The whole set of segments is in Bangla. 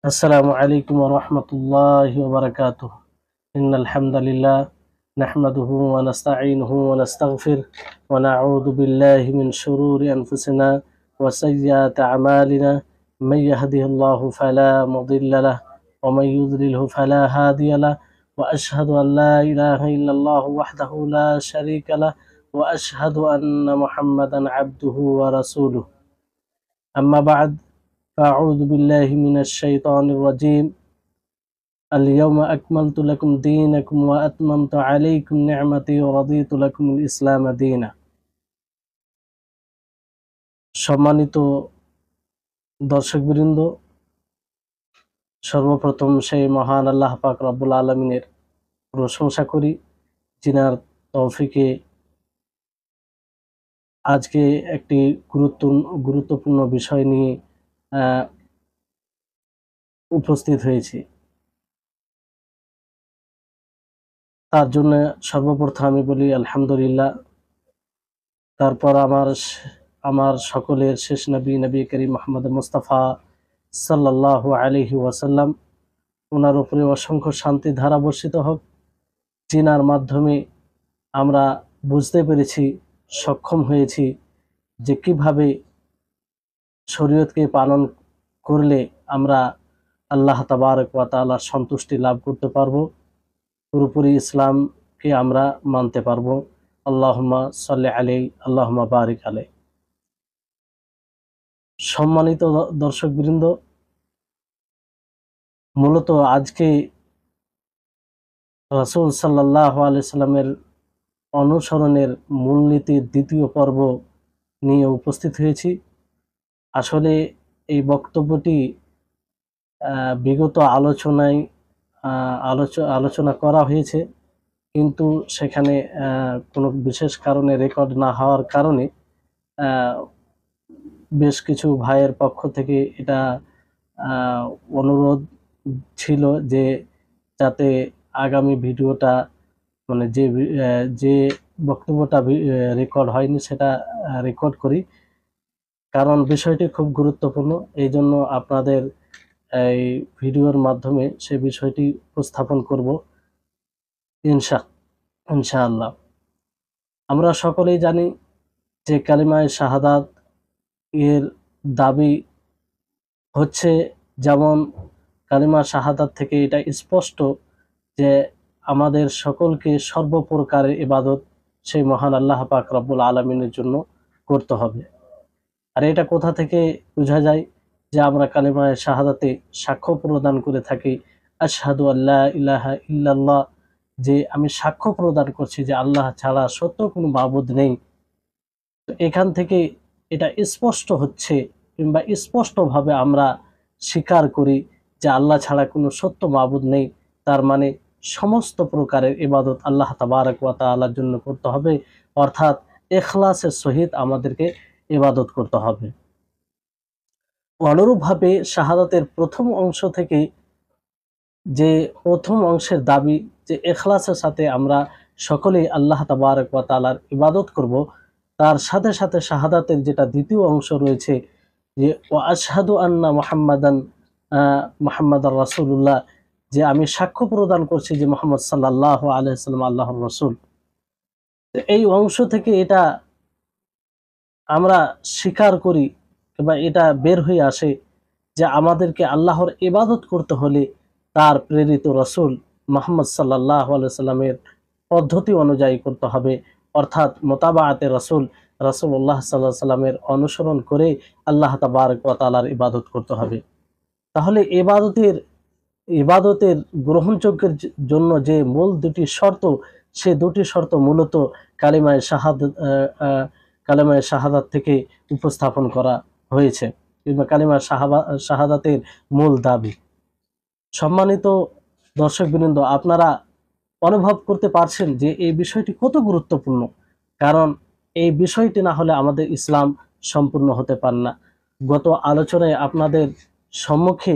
السلام عليكم ورحمة الله وبركاته. إن الحمد لله نحمده ونستعينه ونستغفر ونعوذ بالله من شرور أنفسنا وسيئات أعمالنا. من يهده الله فلا مضل له ومن يضلله فلا هادي له، وأشهد أن لا إله إلا الله وحده لا شريك له، وأشهد أن محمدا عبده ورسوله. أما بعد، فأعوذ بالله من الشيطان الرجيم. اليوم أكملت لكم دينكم وأتممت عليكم نعمتي ورضيت لكم الإسلام دينا। সম্মানিত দর্শকবৃন্দ, সর্বপ্রথম সেই মহান আল্লাহ পাক রব্বুল আলামিনের প্রশংসা করি, যিনার তৌফিকে আজকে একটি গুরুত্বপূর্ণ বিষয় নিয়ে উপস্থিত হয়েছি। তার জন্য সর্বপ্রথম আমি বলি আলহামদুলিল্লাহ। তারপর আমার সকলের শেষ নবী করিম মুহাম্মদ মুস্তাফা সাল্লাল্লাহু আলাইহি ওয়াসাল্লাম, ওনার উপরে অসংখ্য শান্তি ধারা বর্ষিত হোক, যিনার মাধ্যমে আমরা বুঝতে পেরেছি, সক্ষম হয়েছি যে কিভাবে শরীয়তকে পালন করলে আমরা আল্লাহ তাবারক ওয়া তাআলার সন্তুষ্টি লাভ করতে পারবো, পুরোপুরি ইসলামকে আমরা মানতে পারবো। আল্লাহুম্মা সাল্লি আলাইহি, আল্লাহুম্মা বারিক আলাইহি। সম্মানিত দর্শকবৃন্দ, মূলত আজকে রাসূল সাল্লাল্লাহু আলাইহি সাল্লামের অনুসরণের মূলনীতির দ্বিতীয় পর্ব নিয়ে উপস্থিত হয়েছি। আসলে এই বক্তব্যটি বিগত আলোচনা করা হয়েছে, কিন্তু সেখানে কোনো বিশেষ কারণে রেকর্ড না হওয়ার কারণে বেশ কিছু ভাইয়ের পক্ষ থেকে এটা অনুরোধ ছিল যে যাতে আগামী ভিডিওটা, মানে যে বক্তব্যটা রেকর্ড হয়নি সেটা রেকর্ড করি, কারণ বিষয়টি খুব গুরুত্বপূর্ণ। এই জন্য আপনাদের এই ভিডিওর মাধ্যমে সে বিষয়টি উপস্থাপন করব ইনশাআল্লাহ। আমরা সকলেই জানি যে কালিমায়ে শাহাদাত এর দাবি হচ্ছে, যেমন কালিমা শাহাদাত থেকে এটা স্পষ্ট যে আমাদের সকলকে সর্বপ্রকারের ইবাদত সেই মহান আল্লাহ পাক রব্বুল আলামিনের জন্য করতে হবে। আর এটা কোথা থেকে বোঝা যায়? যে আমরা কালিমায়ে শাহাদাতে সাক্ষ্য প্রদান করে থাকি, আশহাদু আল্লা ইলাহা ইল্লাল্লাহ, যে আমি সাক্ষ্য প্রদান করছি যে আল্লাহ ছাড়া সত্য কোনো মাবুদ নেই। তো এখান থেকে এটা স্পষ্ট হচ্ছে, কিংবা স্পষ্টভাবে আমরা স্বীকার করি যে আল্লাহ ছাড়া কোনো সত্য মাবুদ নেই। তার মানে সমস্ত প্রকারের ইবাদত আল্লাহ তাবারক ওয়া তাআলার জন্য করতে হবে, অর্থাৎ ইখলাসের সহিত আমাদেরকে ইবাদত করতে হবে। অনুরূপভাবে শাহাদাতের প্রথম অংশ থেকে যে প্রথম অংশের দাবি যে ইখলাসের সাথে আমরা সকলেই আল্লাহ তাবারক ওয়া তাআলার ইবাদত করব, তার সাথে সাথে শাহাদাতের যেটা দ্বিতীয় অংশ রয়েছে যে ওয়া আশহাদু আন্না মুহাম্মাদার রাসূলুল্লাহ, যে আমি সাক্ষ্য প্রদান করছি যে মুহাম্মদ সাল্লাল্লাহু আলাইহি ওয়াসাল্লাম আল্লাহর রাসূল। এই অংশ থেকে এটা আমরা স্বীকার করি, কিংবা এটা বের হয়ে আসে যে আমাদেরকে আল্লাহর ইবাদত করতে হলে তার প্রেরিত রাসূল মুহাম্মদ সাল্লাল্লাহু আলাইহি ওয়াসাল্লামের পদ্ধতি অনুযায়ী করতে হবে, অর্থাৎ মুতাবাআতে রাসূলুল্লাহ সাল্লাল্লাহু আলাইহি ওয়াসাল্লামের অনুসরণ করে আল্লাহ তাবারক ওয়া তাআলার ইবাদত করতে হবে। তাহলে ইবাদতের গ্রহণযোগ্যের জন্য যে মূল দুটি শর্ত, সে দুটি শর্ত মূলত কালিমায়ে শাহাদাত থেকে উপস্থাপন করা হয়েছে, কিংবা কালিমা শাহাদাতের মূল দাবি। সম্মানিত দর্শকবৃন্দ, আপনারা অনুভব করতে পারছেন যে এই বিষয়টি কত গুরুত্বপূর্ণ, কারণ এই বিষয়টি না হলে আমাদের ইসলাম সম্পূর্ণ হতে পারে না। গত আলোচনায় আপনাদের সম্মুখে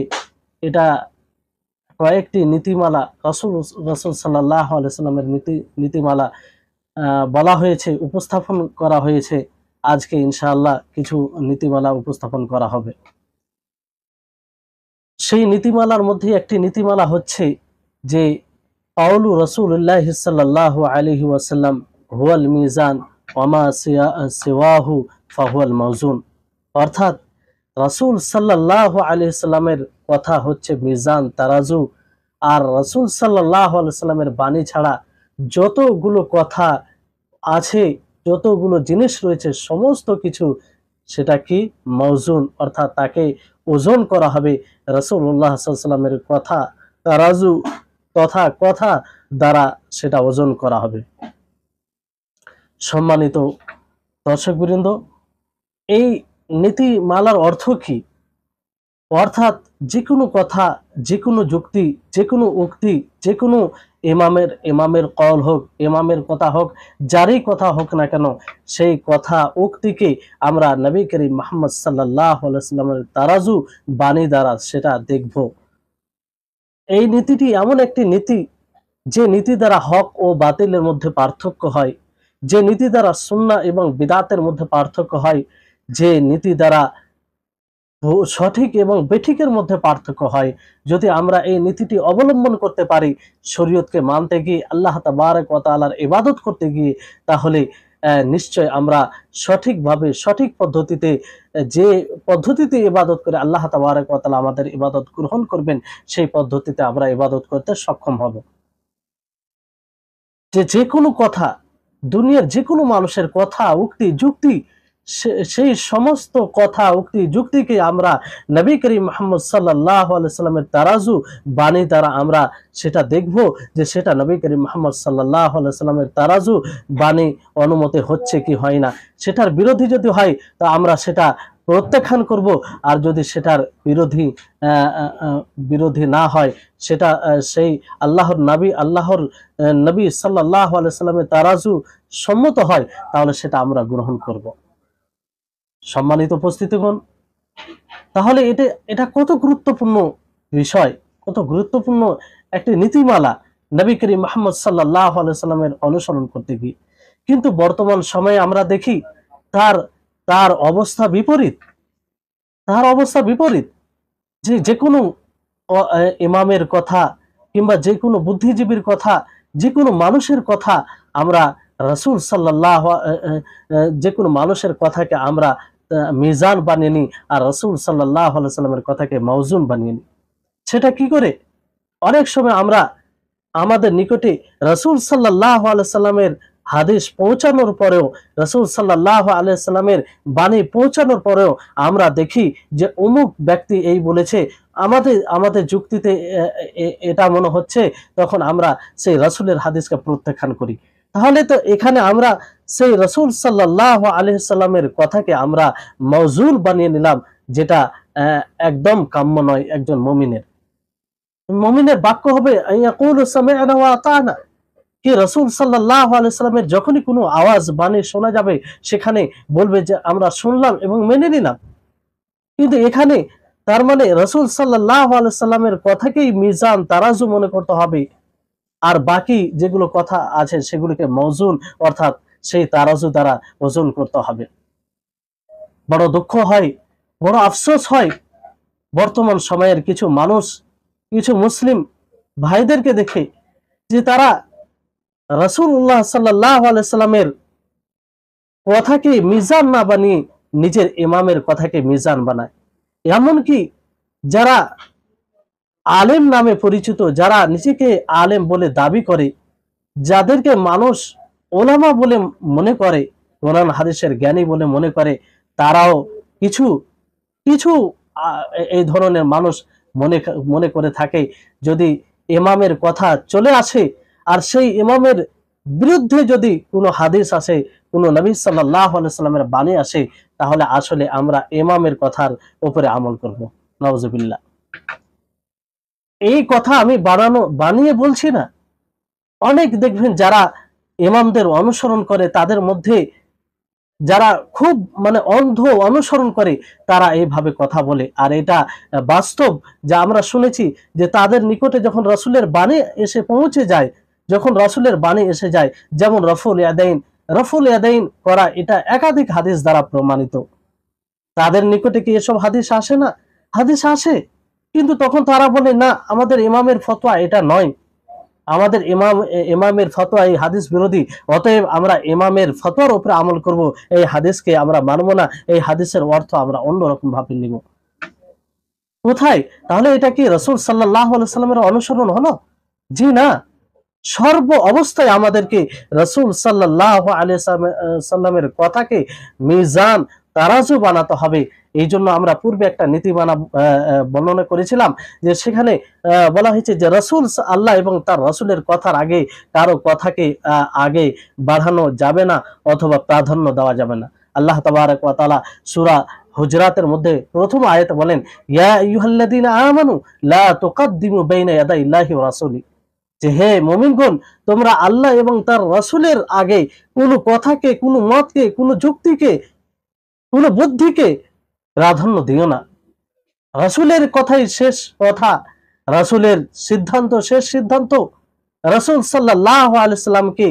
এটা কয়েকটি নীতিমালা রাসূল সাল্লাল্লাহু আলাইহি ওয়াসাল্লামের নীতিমালা বলা হয়েছে, উপস্থাপন করা হয়েছে। আজকে ইনশাআল্লাহ কিছু নীতিমালা উপস্থাপন করা হবে। সেই নীতিমালার মধ্যে একটি নীতিমালা হচ্ছে যে কাউলু রাসূলুল্লাহ সাল্লাল্লাহু আলাইহি ওয়াসাল্লাম হুয়াল মিজান ওয়া সিওয়াহু ফাহুয়াল মাওজুন। অর্থাৎ রাসূল সাল্লাল্লাহু আলাইহি সাল্লামের কথা হচ্ছে মিজান, তারাজু। আর রাসূল সাল্লাল্লাহু আলাইহি সাল্লামের বাণী ছাড়া যতগুলো কথা আছে, যতগুলো জিনিস রয়েছে, সমস্ত কিছু সেটা কি মাওজুন, অর্থাৎ তাকে ওজন করা হবে রাসূলুল্লাহ সাল্লাল্লাহু আলাইহি সাল্লামের কথা, তারাজু তথা কথা দ্বারা সেটা ওজন করা হবে। সম্মানিত দর্শকবৃন্দ, এই নীতিমালার অর্থ কি? অর্থাৎ যে কোনো কথা, যে কোনো যুক্তি, যে কোনো উক্তি, যে কোনো ইমামের কল হোক, ইমামের কথা হোক, যারই কথা হোক না কেন, সেই কথা উক্তিকে আমরা নবী করিম মুহাম্মদ সাল্লাল্লাহু আলাইহি ওয়াসাল্লামের তারাজু বাণী দ্বারা সেটা দেখব। এই নীতিটি এমন একটি নীতি যে নীতি দ্বারা হক ও বাতিলের মধ্যে পার্থক্য হয়, যে নীতি দ্বারা সুন্নাহ এবং বিদআতের মধ্যে পার্থক্য হয়, যে নীতি দ্বারা সঠিক এবং বেঠিকের মধ্যে পার্থক্য হয়। যদি আমরা এই নীতিটি অবলম্বন করতে পারি শরীয়তকে মানতে গিয়ে, আল্লাহ তাবারক ওয়া তাআলার ইবাদত করতে গিয়ে, তাহলে নিশ্চয় আমরা সঠিকভাবে, সঠিক পদ্ধতিতে, যে পদ্ধতিতে ইবাদত করে আল্লাহ তাবারক ওয়া তাআলা আমাদের ইবাদত গ্রহণ করবেন, সেই পদ্ধতিতে আমরা ইবাদত করতে সক্ষম হব। যে কোনো কথা, দুনিয়ার যে কোনো মানুষের কথা, উক্তি, যুক্তি, সেই সমস্ত কথা, উক্তি, যুক্তিকে আমরা নবী করিম মুহাম্মদ সাল্লাল্লাহু আলাইহি সাল্লামের তারাজু বাণী দ্বারা আমরা সেটা দেখব যে সেটা নবী করিম মুহাম্মদ সাল্লাল্লাহু আলাইহি সাল্লামের তারাজু বাণী অনুমতি হচ্ছে কি হয় না। সেটার বিরোধী যদি হয় তা আমরা সেটা প্রত্যাখ্যান করব, আর যদি সেটার বিরোধী না হয়, সেটা সেই আল্লাহর নবী সাল্লাল্লাহু আলাইহি সাল্লামের তারাজু সম্মত হয়, তাহলে সেটা আমরা গ্রহণ করব। সম্মানিত উপস্থিতিগণ, তাহলে এটা কত গুরুত্বপূর্ণ বিষয়, কত গুরুত্বপূর্ণ একটি নীতিমালা নবী করিম মুহাম্মদ সাল্লাল্লাহু আলাইহি সাল্লামের অনুসরণ করতে গিয়ে। কিন্তু বর্তমান সময়ে আমরা দেখি তার অবস্থা বিপরীত। তার অবস্থা বিপরীত, যে কোনো ইমামের কথা কিংবা যে কোনো বুদ্ধিজীবীর কথা, যে কোনো মানুষের কথা আমরা রাসূল সাল্লাল্লাহু যে কোনো মানুষের কথাকে আমরা মিজান বানিয়ে নিই, আর রাসূল সাল্লাল্লাহু আলাইহি সাল্লামের কথাকে মাওজুন বানিয়ে নিই। সেটা কি করে? অনেক সময় আমরা আমাদের নিকটে রাসূল সাল্লাল্লাহু আলাইহি সাল্লামের হাদিস পৌঁছানোর পরেও, রাসূল সাল্লাল্লাহু আলাইহি সাল্লামের বাণী পৌঁছানোর পরেও আমরা দেখি যে অমুক ব্যক্তি এই বলেছে, আমাদের যুক্তিতে এটা মনে হচ্ছে, তখন আমরা সেই রাসূলের হাদিসকে প্রত্যাখ্যান করি। তাহলে তো এখানে আমরা সেই রাসূল সাল্লাল্লাহু আলাইহি সাল্লামের কথাকে আমরা মাওজুন বানিয়ে নিলাম, যেটা একদম কাম্য নয়। একজন মুমিনের বাক্য হবে ইয়াকুলু সামি'না ওয়া আতা'না, কি রাসূল সাল্লাল্লাহু আলাইহি সাল্লামের যখনই কোনো আওয়াজ বাণী শোনা যাবে, সেখানে বলবে যে আমরা শুনলাম এবং মেনে নিলাম। কিন্তু এখানে তার মানে রাসূল সাল্লাল্লাহু আলাইহি সাল্লামের কথাকেই মিজান, তারাজু মনে করতে হবে, আর বাকি যেগুলো কথা আছে সেগুলোকে মাওজুন, অর্থাৎ সেই তারাজু দ্বারা ওজন করতে হবে। বড় দুঃখ হয়, বড় আফসোস হয়, বর্তমান সময়ের কিছু মানুষ, কিছু মুসলিম ভাইদেরকে দেখে যে তারা রাসূলুল্লাহ সাল্লাল্লাহু আলাইহি সাল্লামের কথাকে মিজান না বানিয়ে নিজের ইমামের কথাকে মিজান বানায়। এমনকি যারা আলেম নামে পরিচিত, যারা নিজেকে আলেম বলে দাবি করে, যাদেরকে মানুষ ওলামা বলে মনে করে, কোরআন হাদিসের জ্ঞানী বলে মনে করে, তারাও কিছু কিছু এই ধরনের মানুষ মনে করে থাকে, যদি ইমামের কথা চলে আসে আর সেই ইমামের বিরুদ্ধে যদি কোনো হাদিস আসে, কোনো নবী সাল্লাল্লাহু আলাইহি সাল্লামের বাণী আসে, তাহলে আসলে আমরা ইমামের কথার উপরে আমল করব। নাউজুবিল্লাহ। এই কথা আমি বানিয়ে বলছি না। অনেক দেখবেন যারা ইমামদের অনুসরণ করে, তাদের মধ্যে যারা খুব অন্ধ অনুসরণ করে, তারা এইভাবে কথা বলে। আর এটা বাস্তব, যা আমরা শুনেছি যে তাদের নিকটে যখন রাসূলের বাণী এসে পৌঁছে যায়, যখন রাসূলের বাণী এসে যায়, যেমন রফুল ইয়াদাইন করা, এটা একাধিক হাদিস দ্বারা প্রমাণিত। তাদের নিকটে কি এসব হাদিস আসে না? হাদিস আসে। কিন্তু তখন তারা বলে না, আমাদের ইমামের ফতোয়া এটা নয়, আমাদের ইমামের ফতোয়া এই হাদিস বিরোধী, অতএব আমরা ইমামের ফতোয়ার উপরে আমল করব, এই হাদিসকে আমরা মানব না, এই হাদিসের অর্থ আমরা অন্যরকম ভাবে নিব। কোথায়? তাহলে এটা কি রাসূল সাল্লাল্লাহু আলাইহি সাল্লামের অনুসরণ হলো? জি না। সর্ব অবস্থায় আমাদেরকে রাসূল সাল্লাল্লাহু আলাইহি সাল্লামের কথাকে মিজান, তারাজু বানাতে হবে। এই জন্য আমরা পূর্বে একটা নীতিমালা বর্ণনা করেছিলাম, যে সেখানে বলা হয়েছে যে রাসূল আল্লাহ এবং তার রাসূলের কথার আগে কারো কথাকে আগে বাড়ানো যাবে না অথবা প্রাধান্য দেওয়া যাবে না। আল্লাহ তাবারক ওয়া তাআলা সূরা হুজরাতের মধ্যে প্রথম আয়াতে বলেন, ইয়া আইয়ুহাল্লাযীনা আমানু লা তুকদ্দিমু বাইনা ইয়াদাইল্লাহি ওয়া রাসূলি, যে হে মুমিনগণ, তোমরা আল্লাহ এবং তার রাসূলের আগে কোনো কথাকে, কোনো মতকে, কোনো যুক্তিকে, কোনো বুদ্ধিকে প্রাধান্য দিও না। রাসূলের কথাই শেষ কথা, রাসূলের সিদ্ধান্ত শেষ সিদ্ধান্ত। রাসূল সাল্লাল্লাহু আলাইহি সাল্লামকে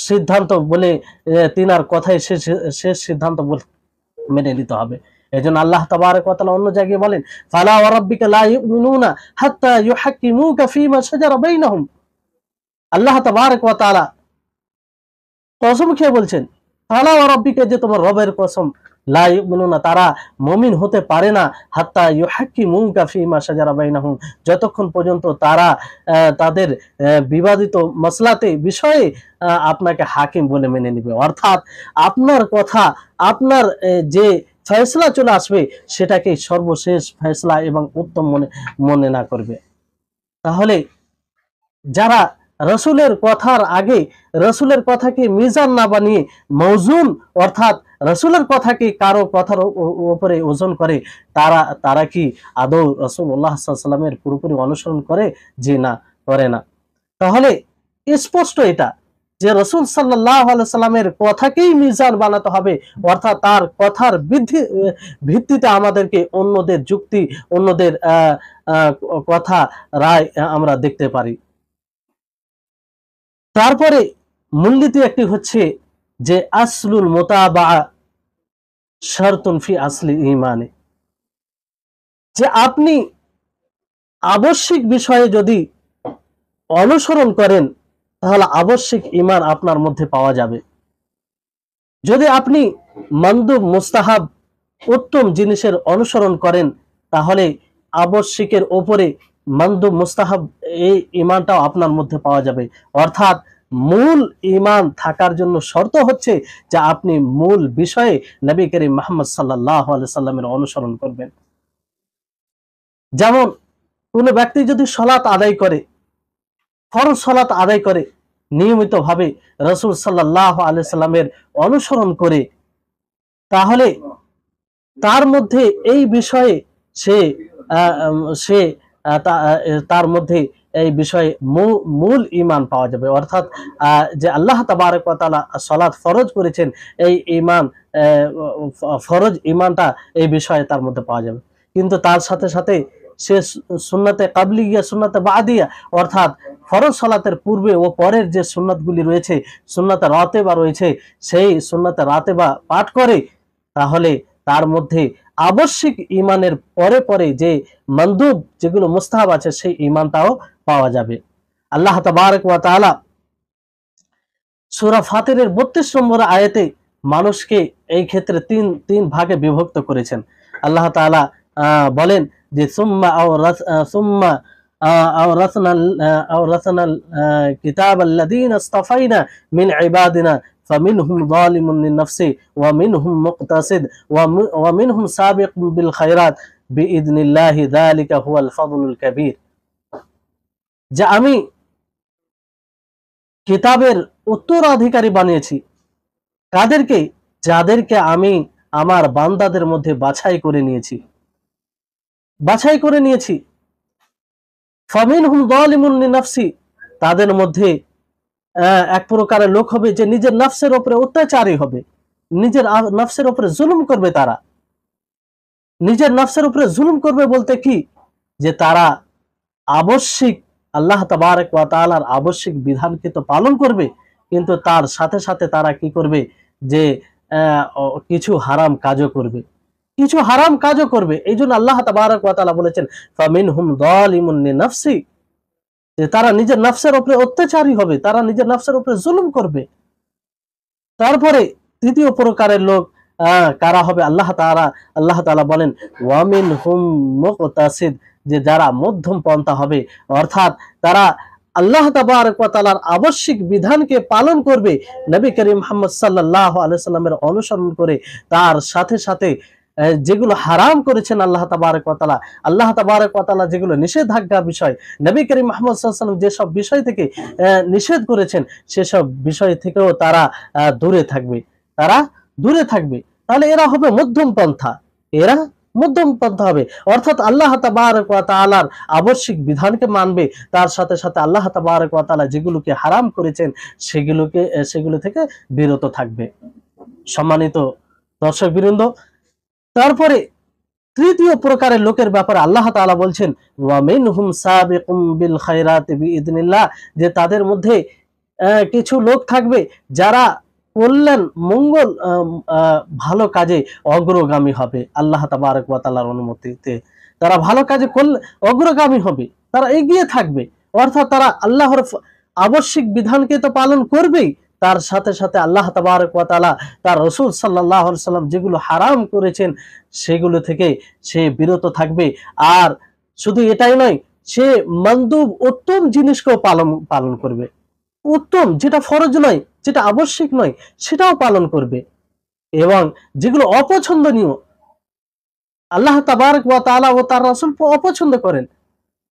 সিদ্ধান্ত বলে, তিনার কথাই শেষ সিদ্ধান্ত বলে মেনে নিতে হবে। এজন্য আল্লাহ তাবারক ওয়া তাআলা অন্য জায়গায় বলেন, ফালা ওয়া রাব্বিকা লা ইউমিনুনা হাত্তা ইউহাক্কিমুকা ফীমা শাজারা বাইনাহুম। আল্লাহ তাবারক ওয়া তাআলা কসম খেয়ে বলছেন, ফালা ওয়া রাব্বিকা, যে তোমার রবের কসম, লা ইউমিনুনা, তারা মুমিন হতে পারে না, হাত্তা ইউহাক্কিমুকা ফীমা শাজারা বাইনাহুম, যতক্ষণ পর্যন্ত তারা তাদের বিবাদিত মাসলাতে বিষয়ে আপনাকে হাকিম বলে মেনে নেবে। অর্থাৎ আপনার কথা, আপনার যে ফয়সলা চলে আসবে, সেটাকে সর্বশেষ ফয়সলা এবং উত্তম মনে না করবে। তাহলে যারা রসুলের কথার আগে রসুলের কথাকে মিজান না বানিয়ে মওজুন, অর্থাৎ রসুলের কথাকে কারো কথার উপরে ওজন করে, তারা কি আদৌ রাসূলুল্লাহ সাল্লাল্লাহু আলাইহি ওয়াসাল্লামের পুরোপুরি অনুসরণ করে? জি না, করে না। তাহলে স্পষ্ট এটা যে রাসূল সাল্লাল্লাহু আলাইহি সাল্লামের কথাকেই মিজান বানাতে হবে, অর্থাৎ তার কথার ভিত্তিতে আমাদেরকে অন্যদের যুক্তি, অন্যদের কথা, রায় আমরা দেখতে পারি। তারপরে মূলনীতি একটি হচ্ছে যে আসলুল মুতাবাআ শারতুন ফি আসলি ঈমানে, যে আপনি আবশ্যিক বিষয়ে যদি অনুসরণ করেন, তাহলে আবশ্যিক ঈমান আপনার মধ্যে পাওয়া যাবে। যদি আপনি মানদুব, মুস্তাহাব, উত্তম জিনিসের অনুসরণ করেন, তাহলে আবশ্যিকের উপরে মানদুব, মুস্তাহাব, এই ঈমানটাও আপনার মধ্যে পাওয়া যাবে। অর্থাৎ মূল ঈমান থাকার জন্য শর্ত হচ্ছে যে আপনি মূল বিষয়ে নবী করিম মুহাম্মদ সাল্লাল্লাহু আলাইহি সাল্লামের অনুসরণ করবেন। যেমন কোনো ব্যক্তি যদি সালাত আদায় করে, ফরজ সালাত আদায় করে, নিয়মিতভাবে রাসূল সাল্লাল্লাহু আলাইহি সাল্লামের অনুসরণ করে, তাহলে তার মধ্যে এই বিষয়ে তার মধ্যে এই বিষয়ে মূল ঈমান পাওয়া যাবে। অর্থাৎ যে আল্লাহ তাবারক ওয়া তাআলা সালাত ফরজ করেছেন, এই ঈমান, ফরজ ঈমানটা এই বিষয়ে তার মধ্যে পাওয়া যাবে। কিন্তু তার সাথে সাথে সে সুন্নাতে কাবলিয়া, সুন্নাতে বাদিয়া, অর্থাৎ ফরজ সালাতের পূর্বে ও পরের যে সুন্নাতগুলি রয়েছে, সুন্নাতে রাতেবা রয়েছে, সেই সুন্নাতে রাতেবা পাঠ করে, তাহলে তার মধ্যে আবশ্যিক ঈমানের পরে পরে যে মানদুব, যেগুলো মুস্তাহাব আছে, সেই ঈমানটাও পাওয়া যাবে। আল্লাহ তাবারক ওয়া তাআলা সূরা ফাতিরের 32 নম্বর আয়াতে মানুষকে এই ক্ষেত্রে তিন ভাগে বিভক্ত করেছেন। আল্লাহ তাআলা বলেন যে সুম্মা আওরাসনাল কিতাব আল্লাযীনা ইসতাফাইনা মিন ইবাদিনা ফামিনহুম যালিমুন লিনাফসি ওয়া মিনহুম মুকতাসিদ ওয়া মিনহুম সাবিকুন বিল খায়রাত বিইذনিল্লাহি যালিকা হুয়াল ফাদলুল কাবীর। যে আমি কিতাবের উত্তরাধিকারী বানিয়েছি কাদেরকে? যাদেরকে আমি আমার বান্দাদের মধ্যে বাছাই করে নিয়েছি। ফামিনহুম যালিমুন লিনাফসি, তাদের মধ্যে এক প্রকারের লোক হবে যে নিজের নফসের উপরে অত্যাচারী হবে, নিজের নফসের উপরে জুলুম করবে। তারা নিজের নফসের উপরে জুলুম করবে বলতে কি? যে তারা আবশ্যিক আল্লাহ তাবারক ওয়া তাআলার আবশ্যিক বিধানকে তো পালন করবে, কিন্তু তার সাথে সাথে তারা কি করবে? যে কিছু হারাম কাজও করবে। কিছু হারাম কাজও করবে। এই জন্য আল্লাহ তাবারক ওয়া তাআলা বলেছেন ফামিনহুম যালিমুন লিনাফসি, যে তারা নিজের নফসের উপরে অত্যাচারী হবে, তারা নিজের নফসের উপরে জুলুম করবে। তারপরে তৃতীয় প্রকারের লোক কারা হবে? আল্লাহ তাআলা বলেন ওয়ামিনহুম মুকতাসিদ, যে যারা মধ্যম পন্থা হবে, অর্থাৎ তারা আল্লাহ তাবারক ওয়া তাআলার আবশ্যিক বিধানকে পালন করবে, নবী করিম মুহাম্মদ সাল্লাল্লাহু আলাইহি সাল্লামের অনুসরণ করে, তার সাথে সাথে যেগুলো হারাম করেছেন আল্লাহ তাবারক ওয়া তাআলা যেগুলো নিষেধাজ্ঞা বিষয়, নবী করিম মুহাম্মদ সাল্লাল্লাহু আলাইহি ওয়াসাল্লাম যেসব বিষয় থেকে নিষেধ করেছেন, সেসব বিষয় থেকেও তারা দূরে থাকবে, তারা দূরে থাকবে। তাহলে এরা হবে মধ্যম পন্থা, এরা মধ্যম পন্থা হবে, অর্থাৎ আল্লাহ তাবারক ওয়া তাআলার আবশ্যিক বিধানকে মানবে, তার সাথে সাথে আল্লাহ তাবারক ওয়া তাআলা যেগুলোকে হারাম করেছেন সেগুলো থেকে বিরত থাকবে। সম্মানিত দর্শকবৃন্দ, তারপরে তৃতীয় প্রকারের লোকের ব্যাপারে আল্লাহ তাআলা বলছেন ওয়া মিনহুম সাবিকুম বিল খায়রাতি বিইذনিল্লাহ, যে তাদের মধ্যে কিছু লোক থাকবে যারা কল্যাণ মঙ্গল ভালো কাজে অগ্রগামী হবে আল্লাহ তাবারক ওয়া তাআলার অনুমতিতে। তারা ভালো কাজে অগ্রগামী হবে, তারা এগিয়ে থাকবে, অর্থাৎ তারা আল্লাহর আবশ্যিক বিধানকে তো পালন করবেই, তার সাথে সাথে আল্লাহ তাবারক ওয়া তাআলা তার রাসূল সাল্লাল্লাহু আলাইহি ওয়াসাল্লাম যেগুলো হারাম করেছেন সেগুলো থেকে সে বিরত থাকবে। আর শুধু এটাই নয়, সে মানদুব উত্তম জিনিসকেও পালন করবে, উত্তম যেটা ফরজ নয়, যেটা আবশ্যিক নয়, সেটাও পালন করবে। এবং যেগুলো অপছন্দনীয়, আল্লাহ তাবারক ওয়া তাআলা ও তার রাসূল অপছন্দ করেন,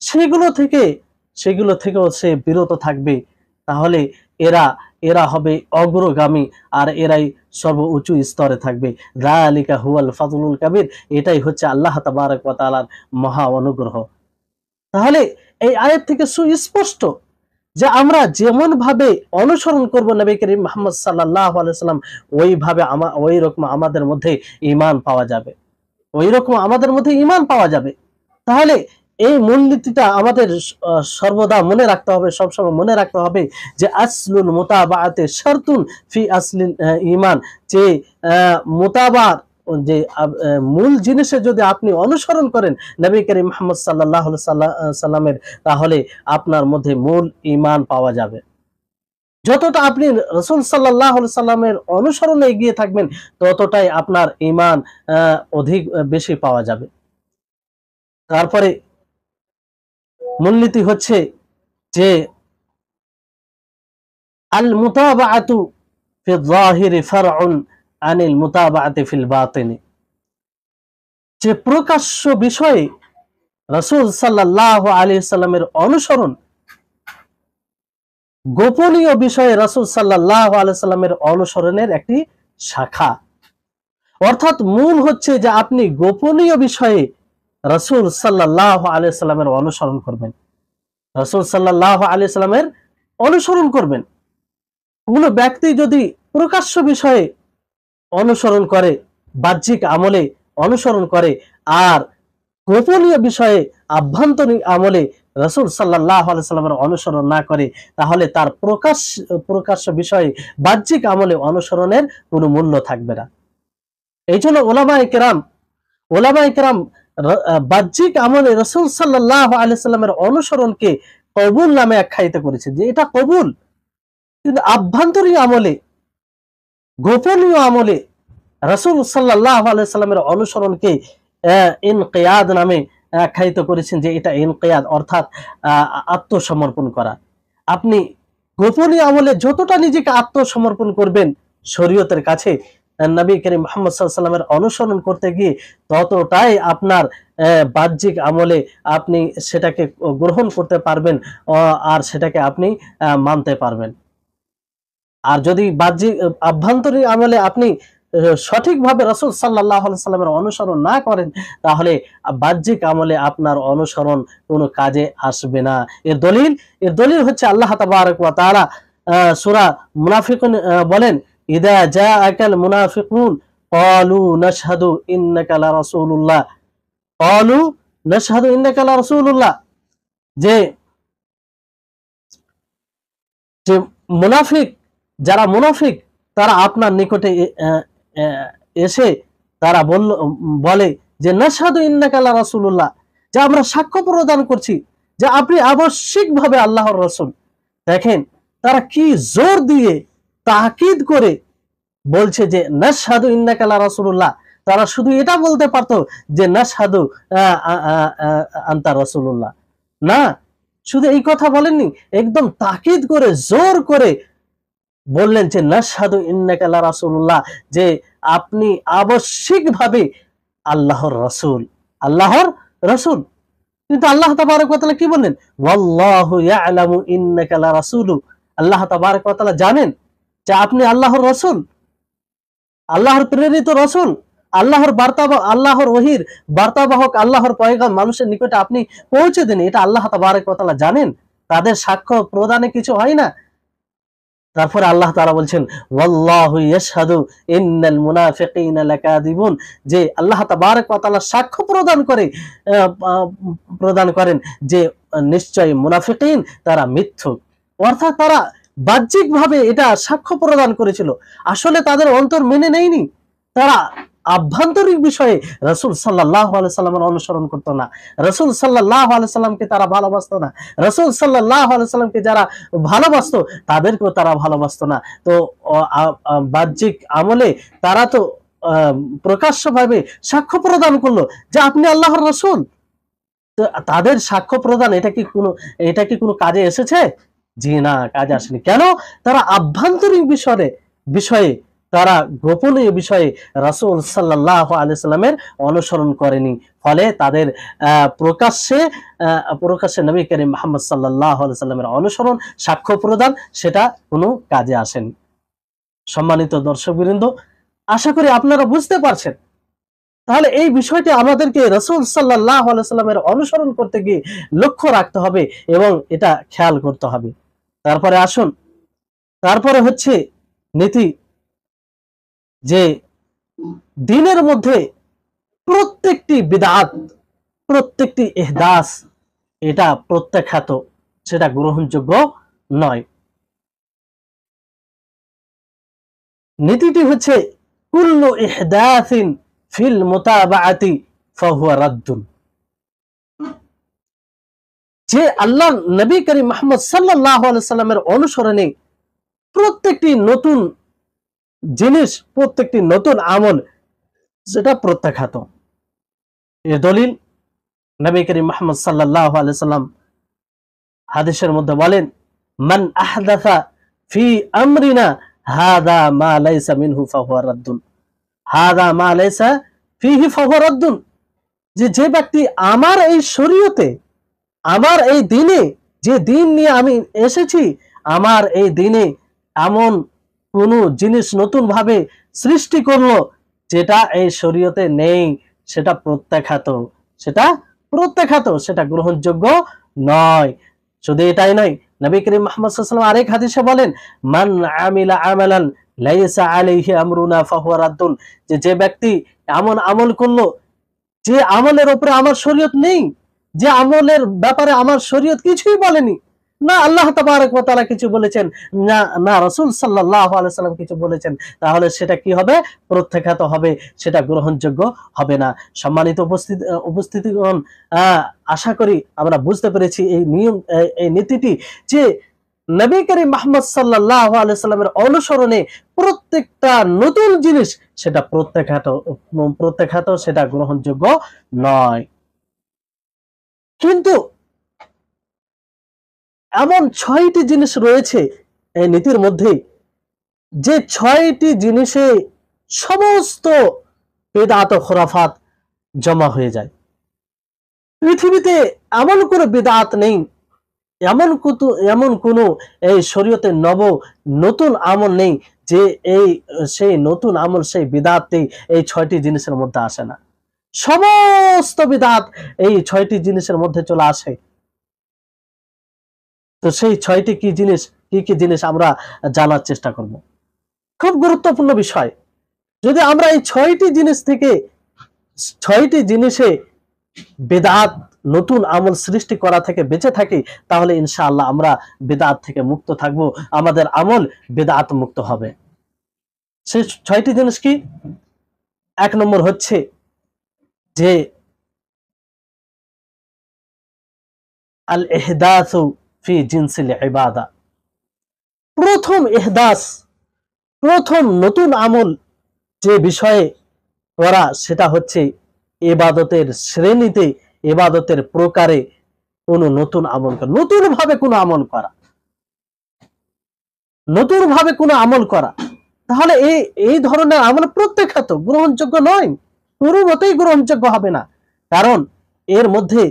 সেগুলো থেকেও সে বিরত থাকবে। তাহলে এরা হবে অগ্রগামী, আর এরাই সর্ব উঁচু স্তরে থাকবে। যালিকা হুয়াল ফাযলুল কাবীর, এটাই হচ্ছে আল্লাহ তাবারক ওয়া তাআলার মহা অনুগ্রহ। তাহলে এই আয়াত থেকে সুস্পষ্ট যে আমরা যেমন ভাবে অনুসরণ করব নবী করিম মুহাম্মদ সাল্লাল্লাহু আলাইহি ওয়াসাল্লাম, ওই রকম আমাদের মধ্যে ঈমান পাওয়া যাবে, ওই রকম আমাদের মধ্যে ঈমান পাওয়া যাবে। তাহলে এই মূলনীতিটা আমাদের সর্বদা মনে রাখতে হবে, সবসময় মনে রাখতে হবে যে আসলুল মুতাবাআতে শারতুন ফি আসলিল ঈমান, যে মুতাবার, যে মূল জিনিসে যদি আপনি অনুসরণ করেন নবী করিম মুহাম্মদ সাল্লাল্লাহু আলাইহি সাল্লামের, তাহলে আপনার মধ্যে মূল ঈমান পাওয়া যাবে। যতটা আপনি রাসূল সাল্লাল্লাহু আলাইহি সাল্লামের অনুসরণে এগিয়ে থাকবেন, ততটাই আপনার ঈমান অধিক বেশি পাওয়া যাবে। তারপরে মূলনীতি হচ্ছে যে আল মুতাবাআতু ফিল যাহিরি ফারউন আনিল মুতাবাআতি ফিল বাতিনি, যে প্রকাশ্য বিষয়ে রাসূল সাল্লাল্লাহু আলাইহি সাল্লামের অনুসরণ, গোপনীয় বিষয়ে রাসূল সাল্লাল্লাহু আলাইহি সাল্লামের অনুসরণের একটি শাখা। অর্থাৎ মূল হচ্ছে যে আপনি গোপনীয় বিষয়ে রাসূল সাল্লাল্লাহু আলাইহি সাল্লামের অনুসরণ করবেন, রাসূল সাল্লাল্লাহু আলাইহি সাল্লামের অনুসরণ করবেন। কোনো ব্যক্তি যদি প্রকাশ্য বিষয়ে অনুসরণ করে, বাহ্যিক আমলে অনুসরণ করে, আর গোপনীয় বিষয়ে আভ্যন্তরীণ আমলে রাসূল সাল্লাল্লাহু আলাইহি সাল্লামের অনুসরণ না করে, তাহলে তার প্রকাশ্য বিষয়ে বাহ্যিক আমলে অনুসরণের কোনো মূল্য থাকবে না। এই জন্য ওলামায়ে কেরাম বাহ্যিক আমলে রাসূল সাল্লাল্লাহু আলাইহি সাল্লামের অনুসরণকে কবুল নামে আখ্যায়িত করেছে, যে এটা কবুল। কিন্তু আভ্যন্তরীণ আমলে, গোপনীয় আমলে রাসূল সাল্লাল্লাহু আলাইহি সাল্লামের অনুসরণকে ইনকিয়াদ নামে আখ্যায়িত করেছেন, যে এটা ইনকিয়াদ, অর্থাৎ আত্মসমর্পণ করা। আপনি গোপনীয় আমলে যতটা নিজেকে আত্মসমর্পণ করবেন শরীয়তের কাছে, নবী করিম মুহাম্মদ সাল্লাল্লাহু আলাইহি ওয়াসাল্লামের অনুসরণ করতে গিয়ে, ততটাই আপনার বাহ্যিক আমলে আপনি সেটাকে গ্রহণ করতে পারবেন, আর সেটাকে আপনি মানতে পারবেন। আর যদি আভ্যন্তরীণ আমলে আপনি সঠিকভাবে রাসূল সাল্লাল্লাহু আলাইহি সাল্লামের অনুসরণ না করেন, তাহলে বাহ্যিক আমলে আপনার অনুসরণ কোনো কাজে আসবে না। এর দলিল হচ্ছে আল্লাহ তাবারক ওয়া তাআলা সূরা মুনাফিকুন বলেন ইদা জাআকাল মুনাফিকুন ক্বালু নাশহাদু ইন্নাকা লা রাসূলুল্লাহ, ক্বালু নাশহাদু ইন্নাকা লা রাসূলুল্লাহ, যে যারা মুনাফিক তারা আপনার নিকটে এসে তারা বলে যে নাশহাদু ইন্নাকা লা রাসূলুল্লাহ, যে আমরা সাক্ষ্য প্রদান করছি যে আপনি আবশ্যিকভাবে আল্লাহর রাসূল। দেখেন তারা কি জোর দিয়ে তাকিদ করে বলছে যে নাশহাদু ইন্নাকা লা রাসূলুল্লাহ। তারা শুধু এটা বলতে পারতো যে নাশহাদু আনতা রাসূলুল্লাহ, না, শুধু এই কথা বলেননি, একদম তাকিদ করে জোর করে বললেন যে নাশহাদু ইন্নাকা লা রাসূলুল্লাহ, যে আপনি আবশ্যিকভাবে আল্লাহর রাসূল, আল্লাহর রাসূল। কিন্তু আল্লাহ তাবারক ওয়া তাআলা কি বললেন? ওয়াল্লাহু ইয়ালামু ইন্নাকা লা রাসূলু, আল্লাহ তাবারক ওয়া তাআলা জানেন যে আপনি আল্লাহর রাসূল, আল্লাহর প্রেরিত রাসূল, আল্লাহর বার্তাবাহক, আল্লাহর ওহীর বার্তাবাহক, আল্লাহর পয়গাম মানুষের নিকটে আপনি পৌঁছে দেন, এটা আল্লাহ তাবারক ওয়া তাআলা জানেন। তাদের সাক্ষ্য প্রদানে কিছু হয় না। তারপরে আল্লাহ তাআলা বলছেন ওয়াল্লাহু ইয়াশহাদু ইন্নাল মুনাফিকিনা লাকাযিবুন, যে আল্লাহ তাবারক ওয়া তাআলা সাক্ষ্য প্রদান করেন যে নিশ্চয়ই মুনাফিকিন তারা মিথ্যুক। অর্থাৎ তারা বাহ্যিকভাবে এটা সাক্ষ্য প্রদান করেছিল, আসলে তাদের অন্তর মেনে নেয়নি। তারা আভ্যন্তরিক বিষয়ে রাসূল সাল্লাল্লাহু আলাইহি সাল্লামের অনুসরণ করতো না, রাসূল সাল্লাল্লাহু আলাইহি সাল্লামকে তারা ভালোবাসতো না, রাসূল সাল্লাল্লাহু আলাইহি সাল্লামকে যারা ভালোবাসতো তাদেরকেও তারা ভালোবাসতো না। তো বাহ্যিক আমলে তারা তো প্রকাশ্যভাবে সাক্ষ্য প্রদান করলো যে আপনি আল্লাহর রাসূল। তো তাদের সাক্ষ্য প্রদান এটা কি কোনো কাজে এসেছে? জি না, কাজে আসেনি। কেন? তারা আভ্যন্তরীণ বিষয়ে তারা গোপনীয় বিষয়ে রাসূল সাল্লাল্লাহু আলাইহি সাল্লামের অনুসরণ করেনি। ফলে তাদের প্রকাশ্যে নবী করিম মুহাম্মদ সাল্লাল্লাহু আলাইহি সাল্লামের অনুসরণ, সাক্ষ্য প্রদান সেটা কোনো কাজে আসেনি। সম্মানিত দর্শকবৃন্দ, আশা করি আপনারা বুঝতে পারছেন। তাহলে এই বিষয়টি আমাদেরকে রাসূল সাল্লাল্লাহু আলাইহি সাল্লামের অনুসরণ করতে গিয়ে লক্ষ্য রাখতে হবে এবং এটা খেয়াল করতে হবে। তারপরে আসুন, তারপরে হচ্ছে নীতি, যে দ্বীনের মধ্যে প্রত্যেকটি বিদআত, প্রত্যেকটি ইহদাস এটা প্রত্যাখ্যাত, সেটা গ্রহণযোগ্য নয়। নীতিটি হচ্ছে কুল্লু ইহদাসিন ফিল মুতাবাআতি ফাহুয়া রাদ্দুন, যে আল্লাহ নবী করিম মুহাম্মদ সাল্লাল্লাহু আলাইহি সাল্লামের অনুসরণে প্রত্যেকটি নতুন জিনিস, প্রত্যেকটি নতুন আমল সেটা প্রত্যাখ্যাত। এর দলিল নবী করিম মুহাম্মদ সাল্লাল্লাহু আলাইহি সাল্লাম হাদিসের মধ্যে বলেন মান আহদাসা ফি আমরিনা হাদা মা লাইসা মিনহু ফাহুয়া রাদ্দুন, হাদা মা লাইসা ফিহি ফাহুয়া রাদ্দুন, যে ব্যক্তি আমার এই শরীয়তে, আমার এই দিনে, যে দিন নিয়ে আমি এসেছি, আমার এই দিনে এমন কোন জিনিস নতুন ভাবে সৃষ্টি করলো যেটা এই শরীয়তে নেই, সেটা প্রত্যাখ্যাত, সেটা গ্রহণযোগ্য নয়। শুধু এটাই নয়, নবী করিম মুহাম্মদ সাল্লাল্লাহু আলাইহি ওয়াসাল্লাম আরেক হাদিসে বলেন মান আমিলা আমালান লাইসা আলাইহি আমরুনা ফাহুয়া রাদ্দুন, যে ব্যক্তি এমন আমল করলো যে আমলের উপরে আমার শরীয়ত নেই, যে আমলের ব্যাপারে আমার শরীয়ত কিছুই বলেনি, না আল্লাহ তাবারক ওয়া তাআলা কিছু বলেছেন, না রাসূল সাল্লাল্লাহু আলাইহি সাল্লাম কিছু বলেছেন, তাহলে সেটা কি হবে? প্রত্যাখ্যাত হবে, সেটা গ্রহণযোগ্য হবে না। সম্মানিত উপস্থিতিগণ, আশা করি আমরা বুঝতে পেরেছি এই নিয়ম, এই নীতিটি, যে নবী করিম মুহাম্মদ সাল্লাল্লাহু আলাইহি সাল্লামের অনুসরণে প্রত্যেকটা নতুন জিনিস সেটা প্রত্যাখ্যাত, সেটা গ্রহণযোগ্য নয়। কিন্তু এমন 6টি জিনিস রয়েছে এই নীতির মধ্যে, যে 6টি জিনিসে সমস্ত বিদআত ও খুরাফাত জমা হয়ে যায়। পৃথিবীতে এমন কোনো বিদআত নেই, এমন কোন এই শরীয়তে নতুন আমল নেই যে সেই নতুন আমল, সেই বিদআতটি এই 6টি জিনিসের মধ্যে আসে না। সমস্ত বিদআত এই 6টি জিনিসের মধ্যে চলে আসে। তো সেই 6টি কি জিনিস আমরা জানার চেষ্টা করব। খুব গুরুত্বপূর্ণ বিষয়। যদি আমরা এই 6টি জিনিস থেকে, 6টি জিনিসে বিদআত, নতুন আমল সৃষ্টি করা থেকে বেঁচে থাকি, তাহলে ইনশাআল্লাহ আমরা বিদআত থেকে মুক্ত থাকব, আমাদের আমল বিদআত মুক্ত হবে। সেই 6টি জিনিস কি? এক নম্বর হচ্ছে যে আল ইহদাসু ফি জিনসিল ইবাদা, প্রথম ইহদাস, প্রথম নতুন আমল যে বিষয়ে করা সেটা হচ্ছে ইবাদতের শ্রেণীতে, ইবাদতের প্রকারে কোনো নতুন আমল করা, নতুন ভাবে কোনো আমল করা, নতুন ভাবে কোনো আমল করা। তাহলে এই ধরনের আমল প্রত্যাখ্যাত, গ্রহণযোগ্য নয়, কোনো মতেই গ্রহণযোগ্য হবে না। কারণ এর মধ্যে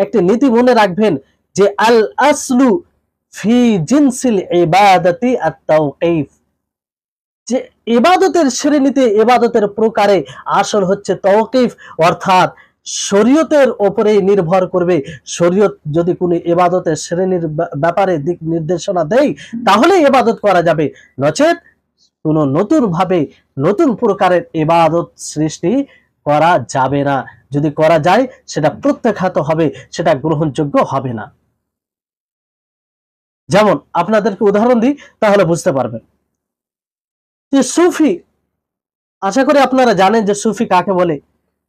একটি নীতি মনে রাখবেন যে আল আসলু ফি জিনসিল ইবাদাতি আত-তাওকীফ, যে ইবাদতের শ্রেণীতে, ইবাদতের প্রকারে আসল হচ্ছে তাওকীফ, অর্থাৎ শরীয়তের উপরে নির্ভর করবে। শরীয়ত যদি কোনো ইবাদতের শ্রেণীর ব্যাপারে দিক নির্দেশনা দেয় তাহলে ইবাদত করা যাবে, নচেত কোনো নতুন ভাবে নতুন প্রকারের ইবাদত সৃষ্টি করা যাবে না। যদি করা যায় সেটা প্রত্যাখ্যাত হবে, সেটা গ্রহণযোগ্য হবে না। যেমন আপনাদেরকে উদাহরণ দিই তাহলে বুঝতে পারবেন যে সুফি, আশা করি আপনারা জানেন যে সুফি কাকে বলে।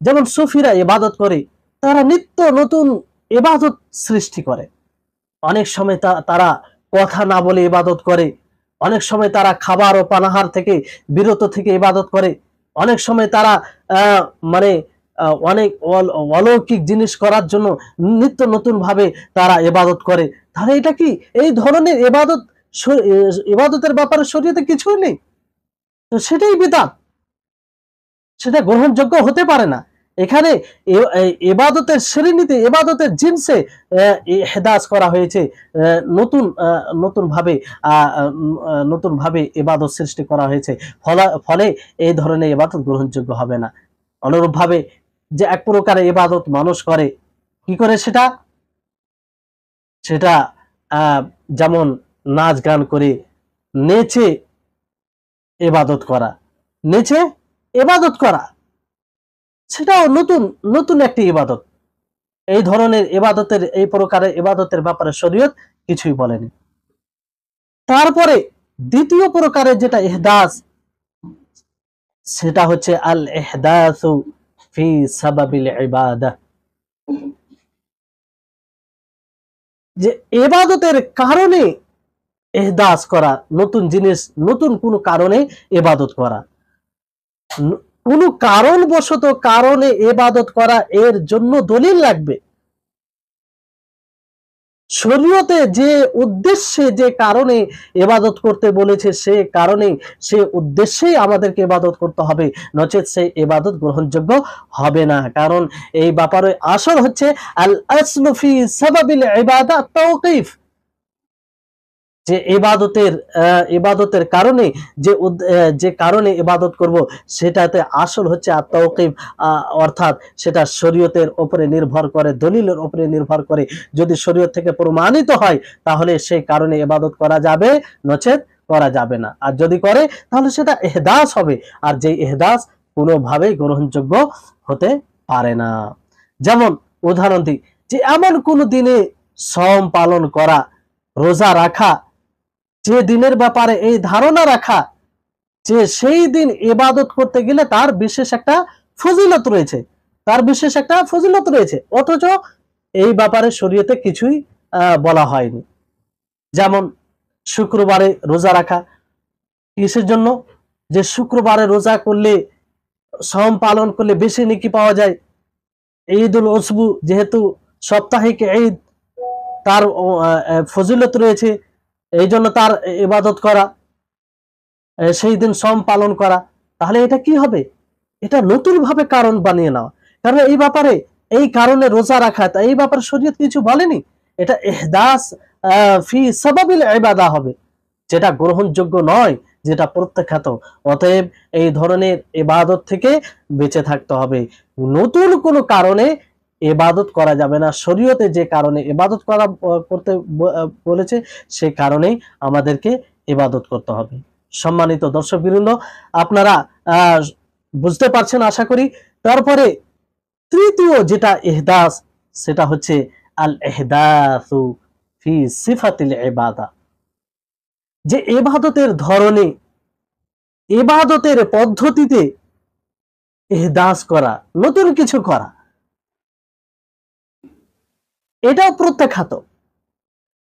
যেমন সুফিরা ইবাদত করে, তারা নিত্য নতুন ইবাদত সৃষ্টি করে। অনেক সময় তারা কথা না বলে ইবাদত করে, অনেক সময় তারা খাবার ও পানাহার থেকে বিরত থেকে ইবাদত করে, অনেক সময় তারা মানে অনেক অলৌকিক জিনিস করার জন্য নিত্য নতুন ভাবে তারা ইবাদত করে। তাহলে এটা কি এই ধরনের ইবাদতের ব্যাপারে শরীয়তে কিছুই নেই? তো সেটাই বিদআত, সেটা গ্রহণযোগ্য হতে পারে না। এখানে ইবাদতের শ্রেণীতে, ইবাদতের জিনসে ইহদাস করা হয়েছে, নতুন নতুন ভাবে নতুন ভাবে ইবাদত সৃষ্টি করা হয়েছে, ফলে এই ধরনের ইবাদত গ্রহণযোগ্য হবে না। অনুরূপ ভাবে যে এক প্রকারের ইবাদত মানুষ করে, কি করে সেটা সেটা যেমন নাচ গান করে, নেচে ইবাদত করা, নেচে ইবাদত করা, সেটাও নতুন নতুন একটি ইবাদত। এই ধরনের ইবাদতের, এই প্রকারের ইবাদতের ব্যাপারে শরীয়ত কিছুই বলেনি। তারপরে দ্বিতীয় প্রকারের যেটা ইহদাস, সেটা হচ্ছে আল ইহদাসু ফি সাবাবিল ইবাদাহ, যে ইবাদতের কারণে ইহদাস করা, নতুন জিনিস, নতুন কোনো কারণে ইবাদত করা, কোনো কারণবশত কারণে ইবাদত করা, এর জন্য দলিল লাগবে। শরীয়তে যে উদ্দেশ্যে, যে কারণে ইবাদত করতে বলেছে সে কারণে, সে উদ্দেশ্যেই আমাদেরকে ইবাদত করতে হবে, নচেত সেই ইবাদত গ্রহণযোগ্য হবে না। কারণ এই ব্যাপারে আসল হচ্ছে আল আসলু ফি সাবাবিল ইবাদা তাওকীফ, যে ইবাদতের কারণে, যে কারণে ইবাদত করব সেটাতে আসল হচ্ছে আত-তাওকীফ, অর্থাৎ সেটা শরীয়তের উপরে নির্ভর করে, দলিলের উপরে নির্ভর করে। যদি শরীয়ত থেকে প্রমাণিত হয় তাহলে সেই কারণে ইবাদত করা যাবে, নচেত করা যাবে না। আর যদি করে তাহলে সেটা ইহদাস হবে, আর যে ইহদাস কোনোভাবেই গ্রহণযোগ্য হতে পারে না। যেমন উদাহরণ দিই, যে এমন কোন দিনে সওম পালন করা, রোজা রাখা, যে দিনের ব্যাপারে এই ধারণা রাখা যে সেই দিন ইবাদত করতে গেলে তার বিশেষ একটা ফজিলত রয়েছে, তার বিশেষ একটা ফজিলত রয়েছে, অথচ এই ব্যাপারে শরীয়তে কিছুই বলা হয়নি। যেমন শুক্রবারে রোজা রাখা, কিসের জন্য? যে শুক্রবারে রোজা করলে, সওম পালন করলে বেশি নেকি পাওয়া যায়। ঈদুল উসবু যেহেতু সাপ্তাহিক ঈদ, তার ফজিলত রয়েছে, এই জন্য তার ইবাদত করা, সেই দিন সওম পালন করা। তাহলে এটা কি হবে? এটা নতুন ভাবে কারণ বানিয়ে নেওয়া। কারণ এই ব্যাপারে, এই কারণে রোজা রাখা, এই ব্যাপারে শরীয়ত কিছু বলেনি। এটা ইহদাস ফি সাবাবিল ইবাদা হবে, যেটা গ্রহণযোগ্য নয়, যেটা প্রত্যাখ্যাত। অতএব এই ধরনের ইবাদত থেকে বেঁচে থাকতে হবে। নতুন কোনো কারণে ইবাদত করা যাবে না। শরীয়তে যে কারণে ইবাদত করতে বলেছে সে কারণেই আমাদেরকে ইবাদত করতে হবে। সম্মানিত দর্শকবৃন্দ, আপনারা বুঝতে পারছেন আশা করি। তারপরে তৃতীয় যেটা ইহদাস, সেটা হচ্ছে আল ইহদাসু ফি সিফাতিল ইবাদা, যে ইবাদতের ধরনে, ইবাদতের পদ্ধতিতে ইহদাস করা, নতুন কিছু করা, এটাও প্রত্যাখ্যাত,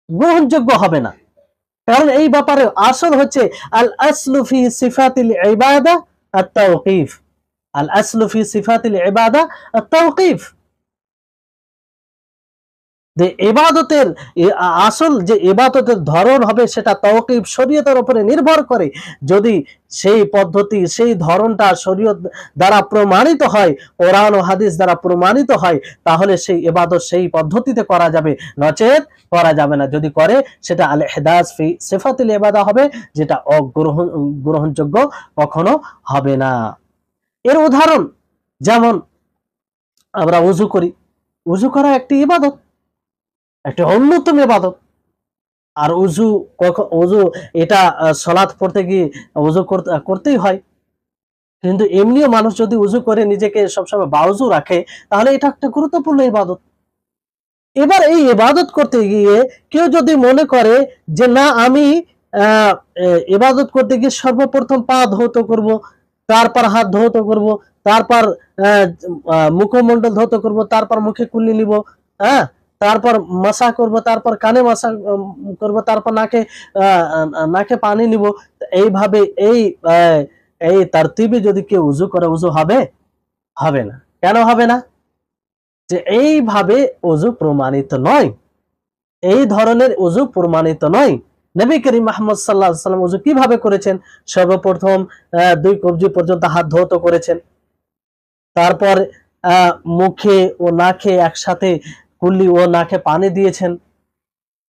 গ্রহণযোগ্য হবে না। কারণ এই ব্যাপারে আসল হচ্ছে আল আসলু ফি সিফাতিল ইবাদা আত-তাওকিফ। আল আসলু ফি সিফাতিল ইবাদা আত-তাওকিফ। যে ইবাদতের আসল যে ইবাদতের ধরন হবে সেটা তাওকিফ, শরীয়তের উপরে নির্ভর করে। যদি সেই পদ্ধতি, সেই ধরনটা শরীয়ত দ্বারা প্রমাণিত হয়, কোরআন ও হাদিস দ্বারা প্রমাণিত হয়, তাহলে সেই ইবাদত সেই পদ্ধতিতে করা যাবে, নচেত করা যাবে না। যদি করে সেটা আল ইহদাস ফি সিফাতিল ইবাদা হবে, যেটা গ্রহণযোগ্য কখনো হবে না। এর উদাহরণ যেমন আমরা ওযু করি, ওযু করা একটি ইবাদত, একটা অন্যতম ইবাদত। আর ওযু এটা সালাত পড়তে গিয়ে ওযু করতেই হয়। কিন্তু এমনিও মানুষ যদি ওযু করে নিজেকে সবসময় বাউযু রাখে, তাহলে এটা একটা গুরুত্বপূর্ণ ইবাদত। এবার এই ইবাদত করতে গিয়ে কেউ যদি মনে করে যে না, আমি ইবাদত করতে গিয়ে সর্বপ্রথম পা ধৌত করব, তারপর হাত ধৌত করব, তারপর মুখমণ্ডল ধৌত করব, তারপর মুখে কুল্লি নিব, হ্যাঁ, তারপর মাসা করব, তারপর কানে মাসা করব, তারপর নাকে পানি নিব। এইভাবে এই তারতিবে যদি কেউ উযু করে, উযু হবে? হবে না। কেন হবে না? যে এইভাবে ওযু প্রমাণিত নয়, এই ধরনের ওযু প্রমাণিত নয়। নবী করিম মুহাম্মদ সাল্লাল্লাহু আলাইহি ওয়াসাল্লাম ওযু কিভাবে করেছেন? সর্বপ্রথম 2 কবজি পর্যন্ত হাত ধৌত করেছেন, তারপর মুখে ও নাকে একসাথে কুল্লি ও নাকে পানি দিয়েছেন,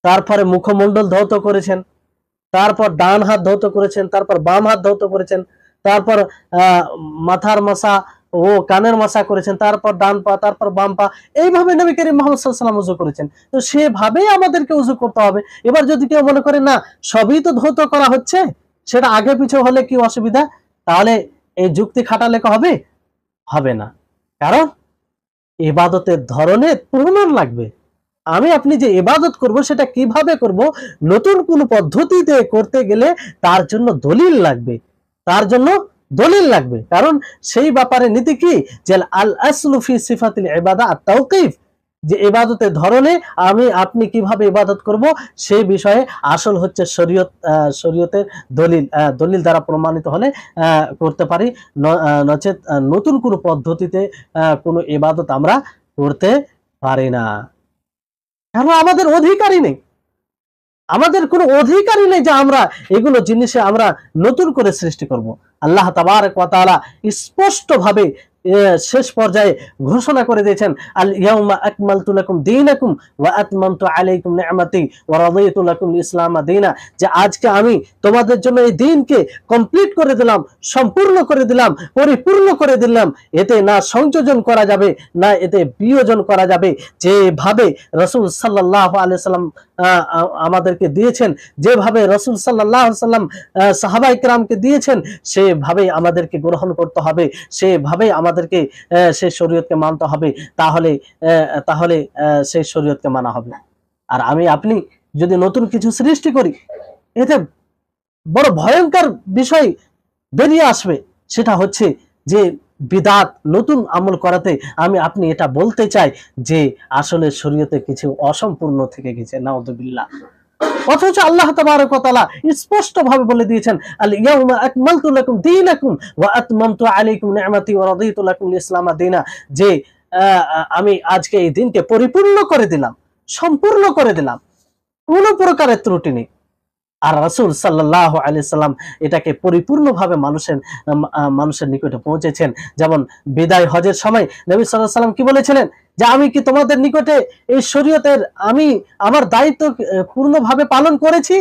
তারপরে মুখমণ্ডল ধৌত করেছেন, তারপর ডান হাত ধৌত করেছেন, তারপর বাম হাত ধৌত করেছেন, তারপর মাথার মাসা ও কানের মাসা করেছেন, তারপর ডান পা, তারপর বাম পা। এইভাবে নবী করিম মুহাম্মদ সাল্লাল্লাহু আলাইহি ওয়াসাল্লাম ওযু করেছেন। তো সেভাবেই আমাদেরকে ওযু করতে হবে। এবার যদি কেউ মনে করে না, সবই তো ধৌত করা হচ্ছে, সেটা আগে পিছে হলে কি অসুবিধা? তাহলে এই যুক্তি খাটালে হবে? হবে না। কারণ ইবাদতের ধরনের প্রমাণ লাগবে। আপনি যে ইবাদত করব সেটা কিভাবে করব, নতুন কোন পদ্ধতিতে করতে গেলে তার জন্য দলিল লাগবে, তার জন্য দলিল লাগবে। কারণ সেই ব্যাপারে নীতি কি, যে আল আসলু ফি সিফাতিল ইবাদা আত-তাওকিফ, যে ইবাদতের ধরনে আপনি কিভাবে ইবাদত করব সেই বিষয়ে আসল হচ্ছে শরীয়তের দলিল দ্বারা প্রমাণিত হলে করতে পারি, নচেত নতুন কোন পদ্ধতিতে কোন ইবাদত আমরা করতে পারি না। কারণ আমাদের অধিকারই নেই, আমাদের কোনো অধিকারই নেই যে আমরা এগুলো জিনিসে আমরা নতুন করে সৃষ্টি করব। আল্লাহ তাবারক ওয়া তাআলা স্পষ্টভাবে শেষ পর্যায়ে ঘোষণা করে দিয়েছেন, আল ইয়াউমা আকমালতু লাকুম দীনাকুম ওয়া আতমামতু আলাইকুম নি'মাতি ওয়া রাদিতু লাকুম ইসলাম দীনা, যে আজকে আমি তোমাদের জন্য এই দ্বীনকে কমপ্লিট করে দিলাম, সম্পূর্ণ করে দিলাম, পরিপূর্ণ করে দিলাম। এতে না সংযোজন করা যাবে, না এতে বিয়োজন করা যাবে। যেভাবে রাসূল সাল্লাল্লাহু আলাইহি সাল্লাম আমাদেরকে দিয়েছেন, যেভাবে রাসূল সাল্লাল্লাহু আলাইহি সাল্লাম সাহাবায়ে কেরামকে দিয়েছেন, সেভাবেই আমাদেরকে গ্রহণ করতে হবে, সেভাবেই আমাদেরকে সেই শরীয়তকে মানতে হবে। তাহলে সেই শরীয়তকে মানা হবে। আর আপনি যদি নতুন কিছু সৃষ্টি করি, এতে বড় ভয়ঙ্কর বিষয় বেরিয়ে আসবে। সেটা হচ্ছে যে বিদআত, নতুন আমল করাতে আপনি এটা বলতে চাই যে আসলে শরীয়তে কিছু অসম্পূর্ণ থেকে গেছে, নাউযুবিল্লাহ। অথচ আল্লাহ তাবারক ওয়া তাআলা স্পষ্ট ভাবে বলে দিয়েছেন, আল ইয়াউমা আকমালতু লাকুম দীনাকুম ওয়া আতমামতু আলাইকুম নি'মাতি ওয়া রাদিতু লাকুম ইসলাম দীনা, যে আমি আজকে এই দিনকে পরিপূর্ণ করে দিলাম, সম্পূর্ণ করে দিলাম, কোনো প্রকারের ত্রুটি নেই। আর রাসূল সাল্লাল্লাহু আলাইহি সাল্লাম এটাকে পরিপূর্ণভাবে মানুষের নিকটে পৌঁছেছেন। যেমন বিদায় হজের সময় নবী সাল্লাল্লাহু আলাইহি সাল্লাম কি বলেছিলেন, যে আমি কি তোমাদের নিকটে এই শরীয়তের আমার দায়িত্ব পূর্ণভাবে পালন করেছি?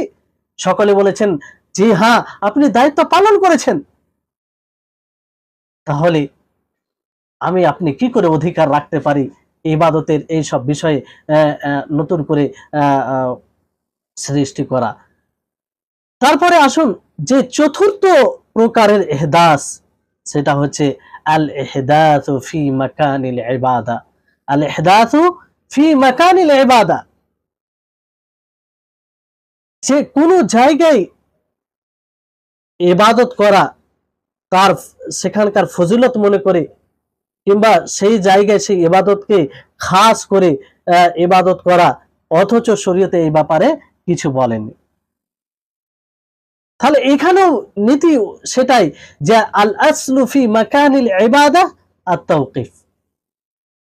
সকলে বলেছেন, জি হ্যাঁ, আপনি দায়িত্ব পালন করেছেন। তাহলে আপনি কি করে অধিকার রাখতে পারি ইবাদতের এই সব বিষয়ে নতুন করে সৃষ্টি করা? তারপরে আসুন, যে চতুর্থ প্রকারের ইহদাস, সেটা হচ্ছে আল ইহদাসু ফি মাকানিল ইবাদা। আল ইহদাসু ফি মাকানিল ইবাদা, যে কোনো জায়গায় ইবাদত করা, তার সেখানকার ফজিলত মনে করে, কিংবা সেই জায়গায় সেই ইবাদতকে খাস করে ইবাদত করা, অথচ শরীয়তে এই ব্যাপারে কিছু বলেনি। তাহলে এখানেও নীতি সেটাই যে আল আসলু ফি মাকানিল ইবাদাহ আত-তাওকিফ,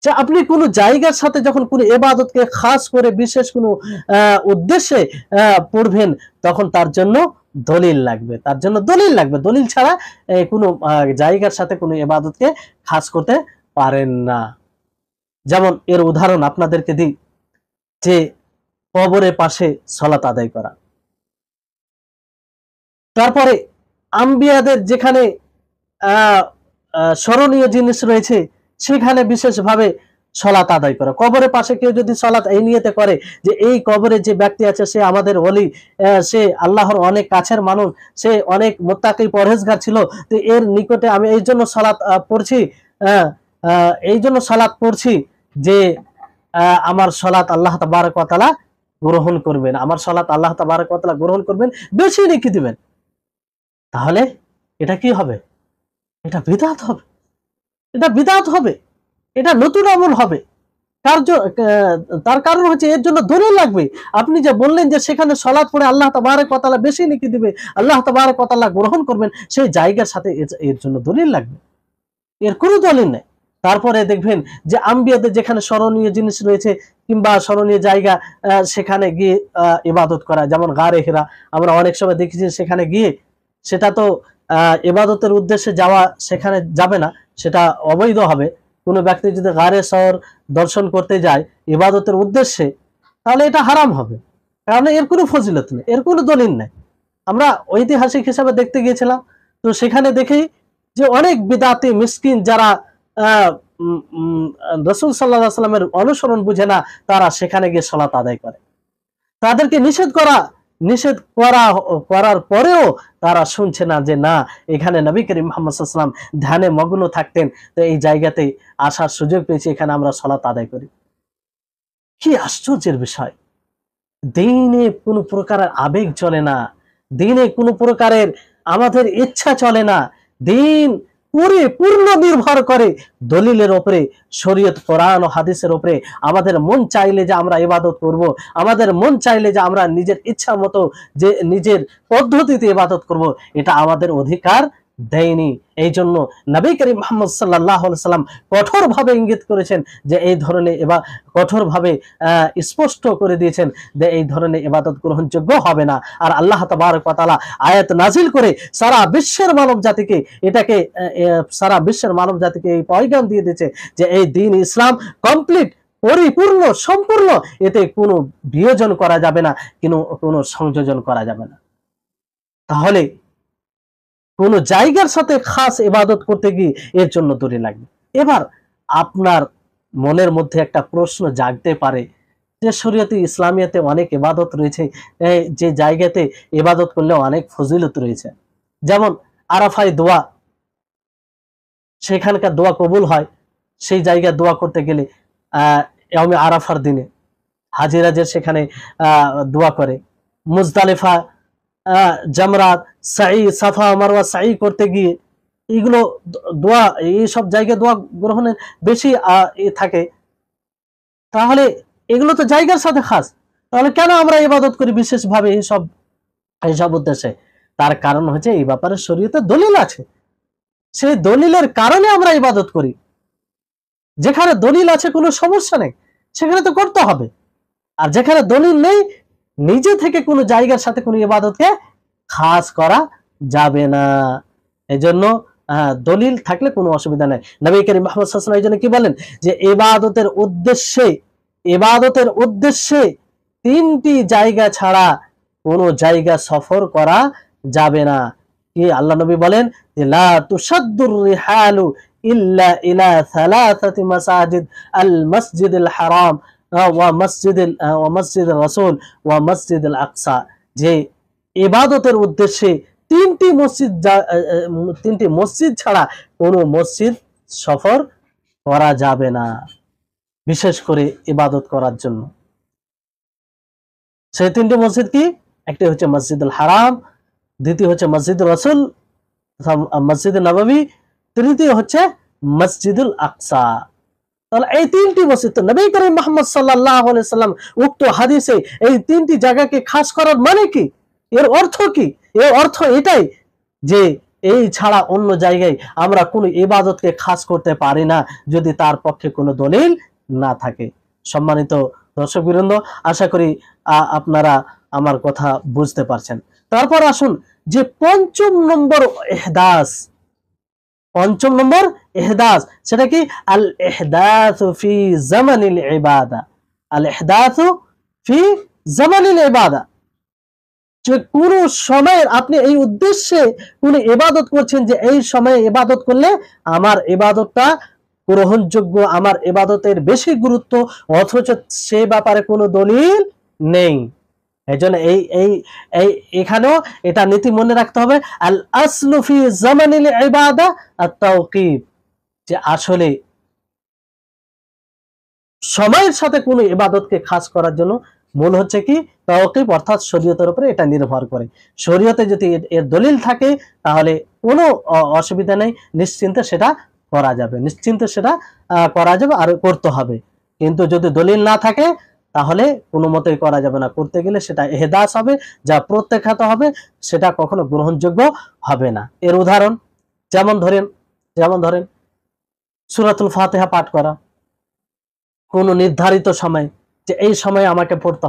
যে আপনি কোনো জায়গার সাথে যখন কোনো ইবাদতকে খাস করে বিশেষ কোনো উদ্দেশ্যে পড়বেন, তখন তার জন্য দলিল লাগবে, তার জন্য দলিল লাগবে। দলিল ছাড়া কোনো জায়গার সাথে কোনো ইবাদতকে খাস করতে পারেন না। যেমন এর উদাহরণ আপনাদেরকে দিই, যে কবরের পাশে সালাত আদায় করা, তারপরে আম্বিয়াদের যেখানে স্মরণীয় জিনিস রয়েছে সেখানে বিশেষভাবে সালাত আদায় করা। কবরের পাশে কেউ যদি সালাত এই নিয়তে করে যে এই কবরে যে ব্যক্তি আছে সে আমাদের ওলি, সে আল্লাহর অনেক কাছের মানুষ, সে অনেক মুত্তাকি পরহেজগার ছিল, তো এর নিকটে আমি এই জন্য সালাত পড়ছি, এই জন্য সালাত পড়ছি যে আমার সালাত আল্লাহ তাবারক ওয়া তাআলা গ্রহণ করবেন, আমার সালাত আল্লাহ তাবারক ওয়া তাআলা গ্রহণ করবেন, বেশি নেকি দিবেন। তাহলে এটা কি হবে? এটা বিদআত হবে, এটা বিদআত হবে, এটা নতুন আমল হবে। তার কারণ হচ্ছে এর জন্য দলিল লাগবে। আপনি যে বললেন যে সেখানে সালাত পড়ে আল্লাহ তাবারক ওয়া তাআলা বেশি নেকি দিবে, আল্লাহ তাবারক ওয়া তাআলা গ্রহণ করবেন, সেই জায়গার সাথে এর জন্য দলিল লাগবে। এর কোনো দলিল নেই। তারপরে দেখবেন যে আম্বিয়াদের যেখানে স্মরণীয় জিনিস রয়েছে কিংবা স্মরণীয় জায়গা, সেখানে গিয়ে ইবাদত করা, যেমন গারে হিরা আমরা অনেক সময় দেখেছি, সেখানে গিয়ে সেটা তো ইবাদতের উদ্দেশ্যে যাওয়া, সেখানে যাবে না, সেটা অবৈধ হবে। কোনো ব্যক্তি যদি গারে শহর দর্শন করতে যায় ইবাদতের উদ্দেশ্যে, তাহলে এটা হারাম হবে, কারণ এর কোনো ফজিলত নেই, এর কোনো দলিল নেই। আমরা ঐতিহাসিক হিসাবে দেখতে গিয়েছিলাম, তো সেখানে দেখি যে অনেক বিদাতি মিসকিন যারা রাসূল সাল্লাল্লাহু আলাইহি ওয়াসাল্লামের অনুসরণ বুঝে না, তারা সেখানে গিয়ে সালাত আদায় করে। তাদেরকে নিষেধ করার পরেও তারা শুনছে না, যে না, এখানে নবী করিম মুহাম্মদ সাল্লাল্লাহু আলাইহি ওয়াসাল্লাম ধ্যানে মগ্ন থাকতেন, তো এই জায়গাতে আসার সুযোগ পেয়েছি, এখানে আমরা সালাত আদায় করি। কি আশ্চর্যের বিষয়! দ্বীনে কোনো প্রকারের আবেগ চলে না, দ্বীনে কোনো প্রকারের আমাদের ইচ্ছা চলে না। দ্বীন পরিপূর্ণ নির্ভর করে দলিলের উপরে, শরীয়ত কোরআন ও হাদিসের উপরে। আমাদের মন চাইলে যে আমরা ইবাদত করব, আমাদের মন চাইলে যে আমরা নিজের ইচ্ছা মতো যে নিজের পদ্ধতিতে ইবাদত করব, এটা আমাদের অধিকার দেয়নি। এই জন্য নবী করিম মুহাম্মদ সাল্লাল্লাহু আলাইহি সাল্লাম কঠোরভাবে ইঙ্গিত করেছেন যে এই ধরনের কঠোরভাবে স্পষ্ট করে দিয়েছেন যে এই ধরনের ইবাদত গ্রহণযোগ্য হবে না। আর আল্লাহ তাবারক ওয়া তাআলা আয়াত নাজিল করে সারা বিশ্বের মানব জাতিকে এই পয়গাম দিয়ে দিয়েছে যে এই দ্বীন ইসলাম কমপ্লিট, পরিপূর্ণ, সম্পূর্ণ, এতে কোনো বিয়োজন করা যাবে না, কোনো সংযোজন করা যাবে না। তাহলে কোন জায়গার সাথে খাস ইবাদত করতে গিয়ে এর জন্য দলিল লাগবে। এবার আপনার মনের মধ্যে একটা প্রশ্ন জাগতে পারে যে শরীয়তে ইসলামিয়াতে অনেক ইবাদত রয়েছে, যে জায়গাতে ইবাদত করলে অনেক ফজিলত রয়েছে, যেমন আরাফায় দোয়া, সেখানকার দোয়া কবুল হয়। সেই জায়গায় দোয়া করতে গেলে ইয়াউমে আরাফার দিনে হাজিরাজের সেখানে দোয়া করে। মুজদালিফা, জামরাত, সাই, সাফা মারওয়া সাই করতে গিয়ে এগুলো দোয়া, এইসব জায়গায় দোয়া গ্রহণের বেশি থাকে। তাহলে এগুলো তো জায়গার সাথে খাস, তাহলে কেন আমরা ইবাদত করি বিশেষভাবে এইসব উদ্দেশ্যে? তার কারণ হচ্ছে এই ব্যাপারে শরীয়তে দলিল আছে, সেই দলিলের কারণে আমরা ইবাদত করি। যেখানে দলিল আছে কোনো সমস্যা নেই, সেখানে তো করতে হবে। আর যেখানে দলিল নেই, নিজে থেকে কোনো জায়গার সাথে কোনো ইবাদতকে খাস করা যাবে না। এজন্য দলিল থাকলে কোনো অসুবিধা নেই। নবী করিম মুহাম্মদ সাল্লাল্লাহু আলাইহি ওয়াসাল্লাম এইজন্য কি বলেন যে ইবাদতের উদ্দেশ্যে তিনটি জায়গা ছাড়া কোনো জায়গা সফর করা যাবে না। কি আল্লাহ নবী বলেন যে লা তুশাদ্দুর রিহালু ইল্লা ইলা সালাসাতি মাসাজিদ, আল মসজিদুল হারাম ওয়া মসজিদুর রাসূল ওয়া মসজিদুল আকসা, যে ইবাদতের উদ্দেশ্যে তিনটি মসজিদ ছাড়া কোনো মসজিদ সফর করা যাবে না, বিশেষ করে ইবাদত করার জন্য। সেই তিনটি মসজিদ কি? একটি হচ্ছে মসজিদুল হারাম, দ্বিতীয় হচ্ছে মসজিদুর রাসূল, মসজিদ নববী, তৃতীয় হচ্ছে মসজিদুল আকসা। তাহলে এই তিনটি মসজিদ, তো নবী করিম মুহাম্মদ সাল্লাল্লাহু আলাইহি সাল্লাম উক্ত হাদিসে এই তিনটি জায়গাকে খাস করার মানে কি, এর অর্থ কি? এর অর্থ এটাই যে এই ছাড়া অন্য জায়গায় আমরা কোনো ইবাদতকে খাস করতে পারি না যদি তার পক্ষে কোনো দলিল না থাকে। সম্মানিত দর্শকবৃন্দ, আশা করি আপনারা আমার কথা বুঝতে পারছেন। তারপর আসুন যে পঞ্চম নম্বর ইহদাস, সেটা কি? আল ইহদাসু ফি জামানিল ইবাদা। আল ইহদাসু ফি জামানিল ইবাদা, যে কোন সময়ের আপনি এই উদ্দেশ্যে কোন ইবাদত করছেন যে এই সময়ে ইবাদত করলে আমার ইবাদতটা গ্রহণযোগ্য, আমার ইবাদতের বেশি গুরুত্ব, অথচ সে ব্যাপারে কোনো দলিল নেই। এজন্য এখানেও এটা নীতি মনে রাখতে হবে, আল আসলু ফি জামানিল ইবাদা আত-তাওকীফ, যে আসলে সময়ের সাথে কোনো ইবাদতকে খাস করার জন্য মূল হচ্ছে কি? তাওকীফ, অর্থাৎ শরীয়তের উপরে এটা নির্ভর করে। শরীয়তে যদি এর দলিল থাকে তাহলে কোনো অসুবিধা নেই, নিশ্চিন্তে সেটা করা যাবে, আর করতে হবে। কিন্তু যদি দলিল না থাকে তাহলে কোনো মতেই করা যাবে না, করতে গেলে সেটা ইহদাস হবে, যা প্রত্যাখ্যাত হবে, সেটা কখনো গ্রহণযোগ্য হবে না। এর উদাহরণ যেমন ধরেন সূরাতুল ফাতিহা পাঠ করা কোন নির্ধারিত সময়, যে এই সময়ে আমাকে পড়তে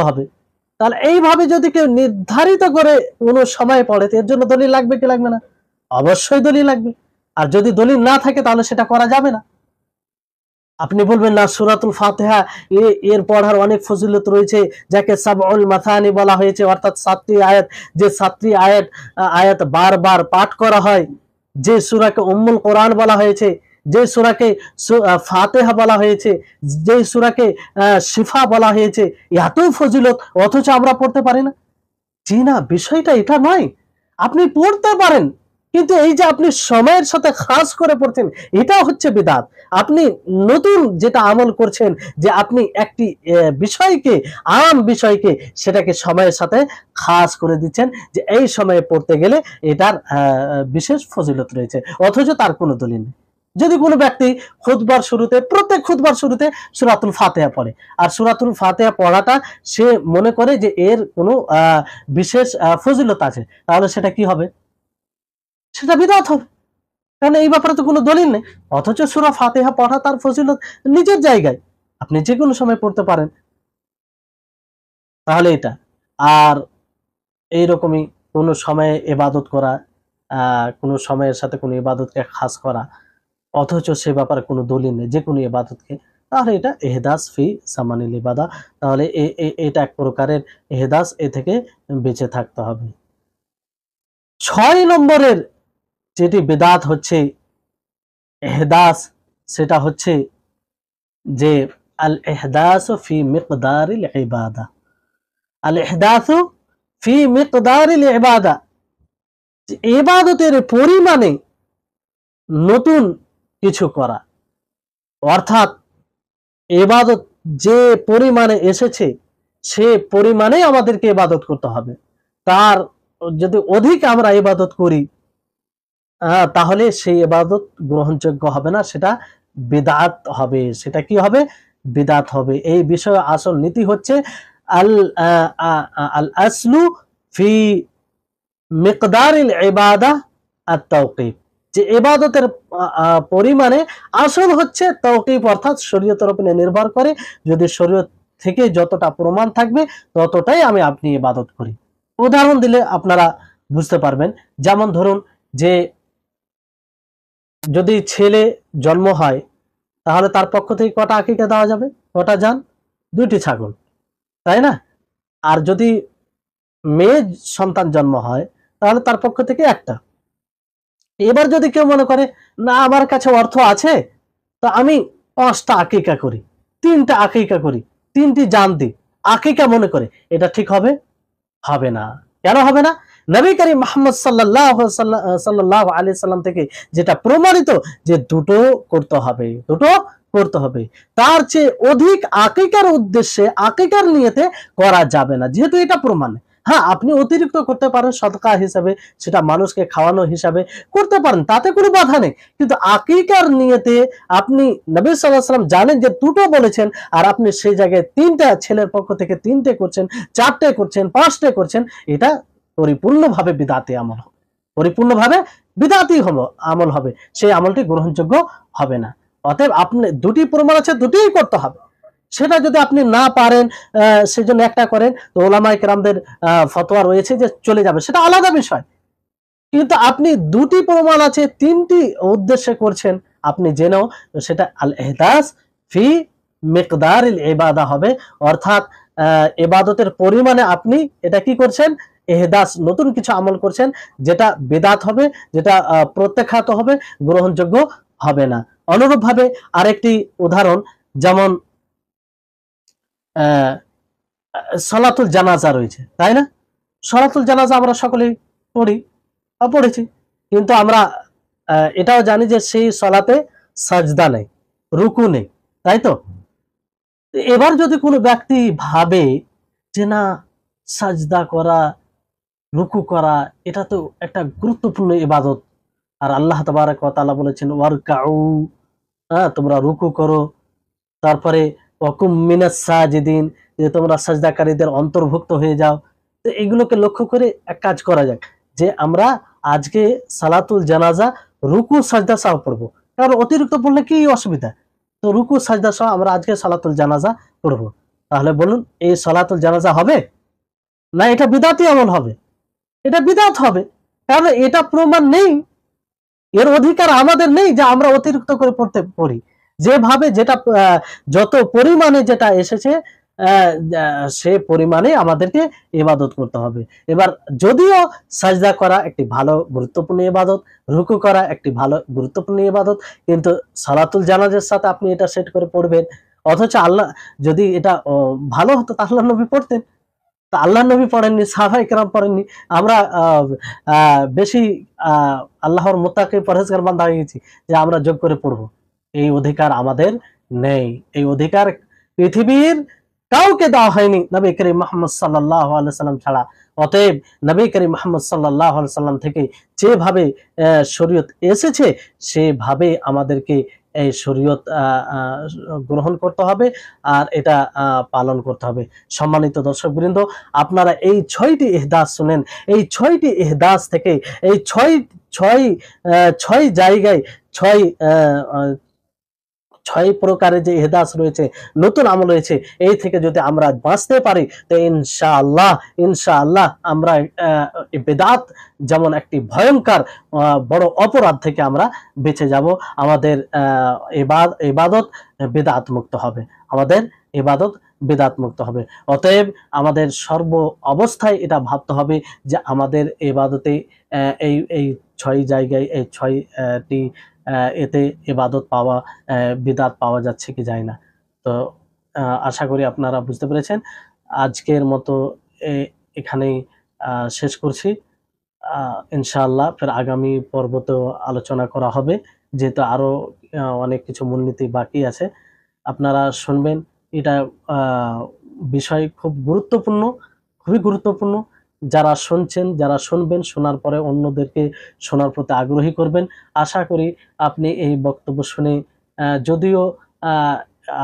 হবে, তাহলে এইভাবে যদি কেউ নির্ধারিত করে কোনো সময় পড়ে, এর জন্য দলিল লাগবে কি লাগবে না? অবশ্যই দলিল লাগবে। আর যদি দলিল না থাকে তাহলে সেটা করা যাবে না। আপনি বলবেন না সূরাতুল ফাতিহা এর পড়ার অনেক ফজিলত রয়েছে, যাকে সাবউল মাথানি বলা হয়েছে, অর্থাৎ 7টি আয়াত, যে 7টি আয়াত বারবার পাঠ করা হয়, যে সূরাকে উম্মুল কোরআন বলা হয়েছে, যে সূরাকে ফাতিহা বলা হয়েছে, যে সূরাকে শিফা বলা হয়েছে, এত ফজিলত, অথচ আমরা পড়তে পারি না। জি না, বিষয়টা এটা নয়। আপনি পড়তে পারেন, কিন্তু এই যে আপনি সময়ের সাথে খাস করে পড়ছেন, এটা হচ্ছে বিদআত। আপনি নতুন যেটা আমল করছেন, যে আপনি একটি বিষয়কে সেটাকে সময়ের সাথে খাস করে দিচ্ছেন, যে এই সময়ে পড়তে গেলে এটার বিশেষ ফজিলত রয়েছে, অথচ তার কোনো দলিল নেই। যদি কোনো ব্যক্তি প্রত্যেক খুতবার শুরুতে সূরাতুল ফাতিহা পড়ে, আর সূরাতুল ফাতিহা পড়াটা সে মনে করে যে এর কোনো বিশেষ ফজিলত আছে, তাহলে সেটা কি হবে? সেটা বিদআত হবে, কারণ এই ব্যাপারে তো কোনো দলিল নেই। অথচ সূরা ফাতিহা পড়া তার ফজিলত নিজের জায়গায়, আপনি যে কোনো সময় পড়তে পারেন। তাহলে এটা, আর এইরকমই কোনো সময়ে ইবাদত করা, কোনো সময়ের সাথে কোনো ইবাদতকে খাস করা, অথচ সে ব্যাপারে কোনো দলিল নেই যে কোনো ইবাদতকে, তাহলে এটা ইহদাস ফি জামানিল ইবাদা। তাহলে এটা এক প্রকারের ইহদাস, এ থেকে বেঁচে থাকতে হবে। 6 নম্বরের যেটি বিদআত হচ্ছে ইহদাস, সেটা হচ্ছে যে আল ইহদাসু ফি মিকদারিল ইবাদা। আল ইহদাসু ফি মিকদারিল ইবাদা, ইবাদতের পরিমাণে নতুন কিছু করা, অর্থাৎ ইবাদত যে পরিমাণে এসেছে সে পরিমাণে আমাদেরকে ইবাদত করতে হবে। তার যদি অধিক আমরা ইবাদত করি তাহলে সেই ইবাদত গ্রহণযোগ্য হবে না, সেটা বিদআত হবে। সেটা কি হবে? বিদআত হবে। এই বিষয়ে আসল নীতি হচ্ছে আল আসলু ফি মিকদারিল ইবাদা আত-তাওকীফ, যে ইবাদতের পরিমাণে আসল হচ্ছে তাওকীফ, অর্থাৎ শরীয়তের উপরে নির্ভর করে। যদি শরীয়ত থেকে যতটা প্রমাণ থাকবে ততটাই আপনি ইবাদত করি। উদাহরণ দিলে আপনারা বুঝতে পারবেন। যেমন ধরুন যে যদি ছেলে জন্ম হয় তাহলে তার পক্ষ থেকে কটা আকিকা দেওয়া যাবে? কটা জান? 2টি ছাগল, তাই না? আর যদি মেয়ে সন্তান জন্ম হয় তাহলে তার পক্ষ থেকে একটা। এবার যদি কেউ মনে করে না আমার কাছে অর্থ আছে, তো আমি 5টা আকিকা করি, 3টা আকিকা করি, 3টি জান দিই, আকিকা মনে করে, এটা ঠিক হবে? হবে না। কেন হবে না? নবী করিম মুহাম্মদ সাল্লাল্লাহু আলাইহি সাল্লাম থেকে যেটা প্রমাণিত যে দুটো করতে হবে, তার চেয়ে অধিক আকিকার উদ্দেশ্যে, আকিকার নিয়তে করা যাবে না, যেহেতু এটা প্রমাণ। হ্যাঁ, আপনি অতিরিক্ত করতে পারেন সদকা হিসাবে, সেটা মানুষকে খাওয়ানো হিসাবে করতে পারেন, তাতে কোনো বাধা নেই। কিন্তু আকিকার নিয়তে আপনি নবী সাল্লাল্লাহু আলাইহি ওয়াসাল্লাম জানেন যে দুটো বলেছেন, আর আপনি সেই জায়গায় তিনটা, ছেলের পক্ষ থেকে তিনটে করছেন, চারটে করছেন, পাঁচটে করছেন, এটা পরিপূর্ণভাবে বিদআতি আমল হবে, পরিপূর্ণভাবে বিদআতি আমল হবে, সেই আমলটি গ্রহণযোগ্য হবে না। অতএব আপনি দুটি প্রমাণ আছে, দুটিই করতে হবে। সেটা যদি আপনি না পারেন, সেজন্য একটা করেন, তো ওলামায়ে কেরামদের ফতোয়া রয়েছে যে চলে যাবে, সেটা আলাদা বিষয়। কিন্তু আপনি দুটি প্রমাণ আছে, তিনটি উদ্দেশ্যে করছেন, আপনি জেনেও সেটা আল ইহদাস ফি মিকদারিল ইবাদা হবে, অর্থাৎ ইবাদতের পরিমাণে আপনি এটা কি করছেন, ইহদাস, নতুন কিছু আমল করছেন, যেটা বিদআত হবে, যেটা প্রত্যাখ্যাত হবে, গ্রহণযোগ্য হবে না। অনুরূপভাবে আরেকটি উদাহরণ, যেমন আহ সালাতুল জানাজা রয়েছে, তাই না? সালাতুল জানাজা আমরা সকলেই পড়ি বা পড়েছি, কিন্তু আমরা এটাও জানি যে সেই সালাতে সাজদা নেই, রুকু নেই, তাই তো? এবার যদি কোনো ব্যক্তি ভাবে যে না, সাজদা করা, রুকু করা, এটা তো একটা গুরুত্বপূর্ণ ইবাদত, আর আল্লাহ তাবারক ওয়া তাআলা বলেছেন ওয়ারকাউ, তোমরা রুকু করো, তারপরে ওয়াকুম মিনাস সাজিদিন, যে তোমরা সাজদাকারীদের অন্তর্ভুক্ত হয়ে যাও। তো এগুলোকে লক্ষ্য করে এক কাজ করা যাক, যে আমরা আজকে সালাতুল জানাজা রুকু সাজদা সহ পড়বো, কারণ অতিরিক্ত পড়লে কি অসুবিধা? তো রুকু সাজদা সহ আমরা আজকে সালাতুল জানাজা পড়বো। তাহলে বলুন, এই সালাতুল জানাজা হবে না এটা বিদআতি আমল হবে? এটা বিদআত হবে, কারণ এটা প্রমাণ নেই, এর অধিকার আমাদের নেই যে আমরা অতিরিক্ত করে পড়ি। যেভাবে যেটা যত পরিমাণে যেটা এসেছে, সে পরিমাণে আমাদেরকে ইবাদত করতে হবে। এবার যদিও সাজদা করা একটি ভালো গুরুত্বপূর্ণ ইবাদত, রুকু করা একটি ভালো গুরুত্বপূর্ণ ইবাদত, কিন্তু সালাতুল জানাজার সাথে আপনি এটা সেট করে পড়বেন, অথচ আল্লাহ, যদি এটা ভালো হতো তাহলে আল্লাহর নবী পড়তেন, তা আল্লাহর নবী পড়েননি, সাহাবায়ে কেরাম পড়েননি, আমরা বেশি আল্লাহর মুত্তাকি পরহেজগার বান্দা হয়ে গেছি যে আমরা যোগ করে পড়বো। এই অধিকার আমাদের নেই, এই অধিকার পৃথিবীর কাউকে দেওয়া হয়নি নবী করিম মুহাম্মদ সাল্লাল্লাহু আলাইহি ওয়াসাল্লাম ছাড়া। অতএব নবী করিম মুহাম্মদ সাল্লাল্লাহু আলাইহি ওয়াসাল্লাম থেকে যেভাবে শরীয়ত এসেছে, সেভাবে আমাদেরকে এই শরীয়ত গ্রহণ করতে হবে, আর এটা পালন করতে হবে। সম্মানিত দর্শকবৃন্দ, আপনারা এই 6টি ইহদাস শুনেন, এই 6টি ইহদাস থেকে, এই ছয় জায়গায় 6 প্রকারের যে ইহদাস রয়েছে, নতুন আমল রয়েছে, এই থেকে যদি আমরা বাঁচতে পারি, তো ইনশাআল্লাহ আমরা বিদআত যেমন একটি ভয়ঙ্কর বড় অপরাধ থেকে আমরা বেঁচে যাব। আমাদের ইবাদত বিদআত মুক্ত হবে, আমাদের ইবাদত বিদআত মুক্ত হবে। অতএব আমাদের সর্ব অবস্থায় এটা ভাবতে হবে যে আমাদের ইবাদতে এই 6 জায়গায়, এই 6টি এতে ইবাদত পাওয়া, বিদআত পাওয়া যাচ্ছে কি যায় না। তো আশা করি আপনারা বুঝতে পেরেছেন। আজকের মতো এখানেই শেষ করছি। ইনশাআল্লাহ ফের আগামী পর্বতেও আলোচনা করা হবে, যেহেতু আরো অনেক কিছু মূলনীতি বাকি আছে, আপনারা শুনবেন। এটা বিষয় খুব গুরুত্বপূর্ণ, খুবই গুরুত্বপূর্ণ। যারা শুনছেন, যারা শুনবেন, শোনার পরে অন্যদেরকে শোনার প্রতি আগ্রহী করবেন। আশা করি আপনি এই বক্তব্য শুনে, যদিও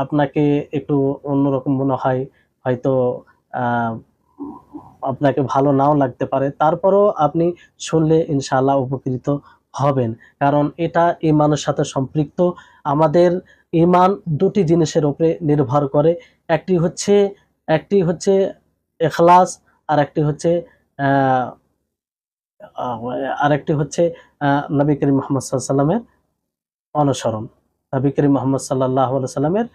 আপনাকে একটু অন্যরকম মনে হয়, হয়তো আপনাকে ভালো নাও লাগতে পারে, তারপরও আপনি শুনলে ইনশাআল্লাহ উপকৃত হবেন, কারণ এটা ঈমানের সাথে সম্পৃক্ত। আমাদের ঈমান দুটি জিনিসের উপরে নির্ভর করে, একটি হচ্ছে ইখলাস, আর একটি হচ্ছে নবী করিম মুহাম্মদ সাল্লাল্লাহু আলাইহি ওয়াসাল্লামের অনুসরণ, নবী করিম মুহাম্মদ সাল্লাল্লাহু আলাইহি ওয়াসাল্লামের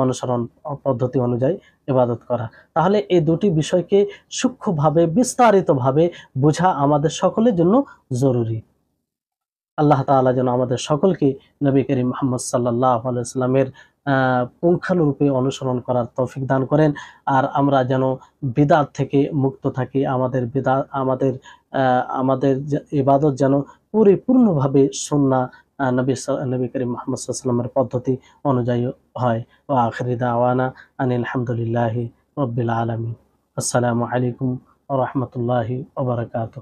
অনুসরণ পদ্ধতি অনুযায়ী ইবাদত করা। তাহলে এই দুটি বিষয়কে সূক্ষ্মভাবে, বিস্তারিতভাবে বোঝা আমাদের সকলের জন্য জরুরি। আল্লাহ তাআলা যেন আমাদের সকলকে নবী করিম মুহাম্মদ সাল্লাল্লাহু আলাইহি ওয়াসাল্লামের পুঙ্খানুরূপে অনুসরণ করার তৌফিক দান করেন, আর আমরা যেন বিদআত থেকে মুক্ত থাকি। আমাদের ইবাদত যেন পরিপূর্ণভাবে সুন্নাহ, নবী করিম মুহাম্মদ সাল্লাল্লাহু আলাইহি ওয়াসাল্লামের পদ্ধতি অনুযায়ী হয়। ওয়া আখিরু দাওয়ানা আনিল হামদুলিল্লাহি রাব্বিল আলামিন। আসসালামু আলাইকুম ওয়া রাহমাতুল্লাহি ওয়া বারাকাতুহু।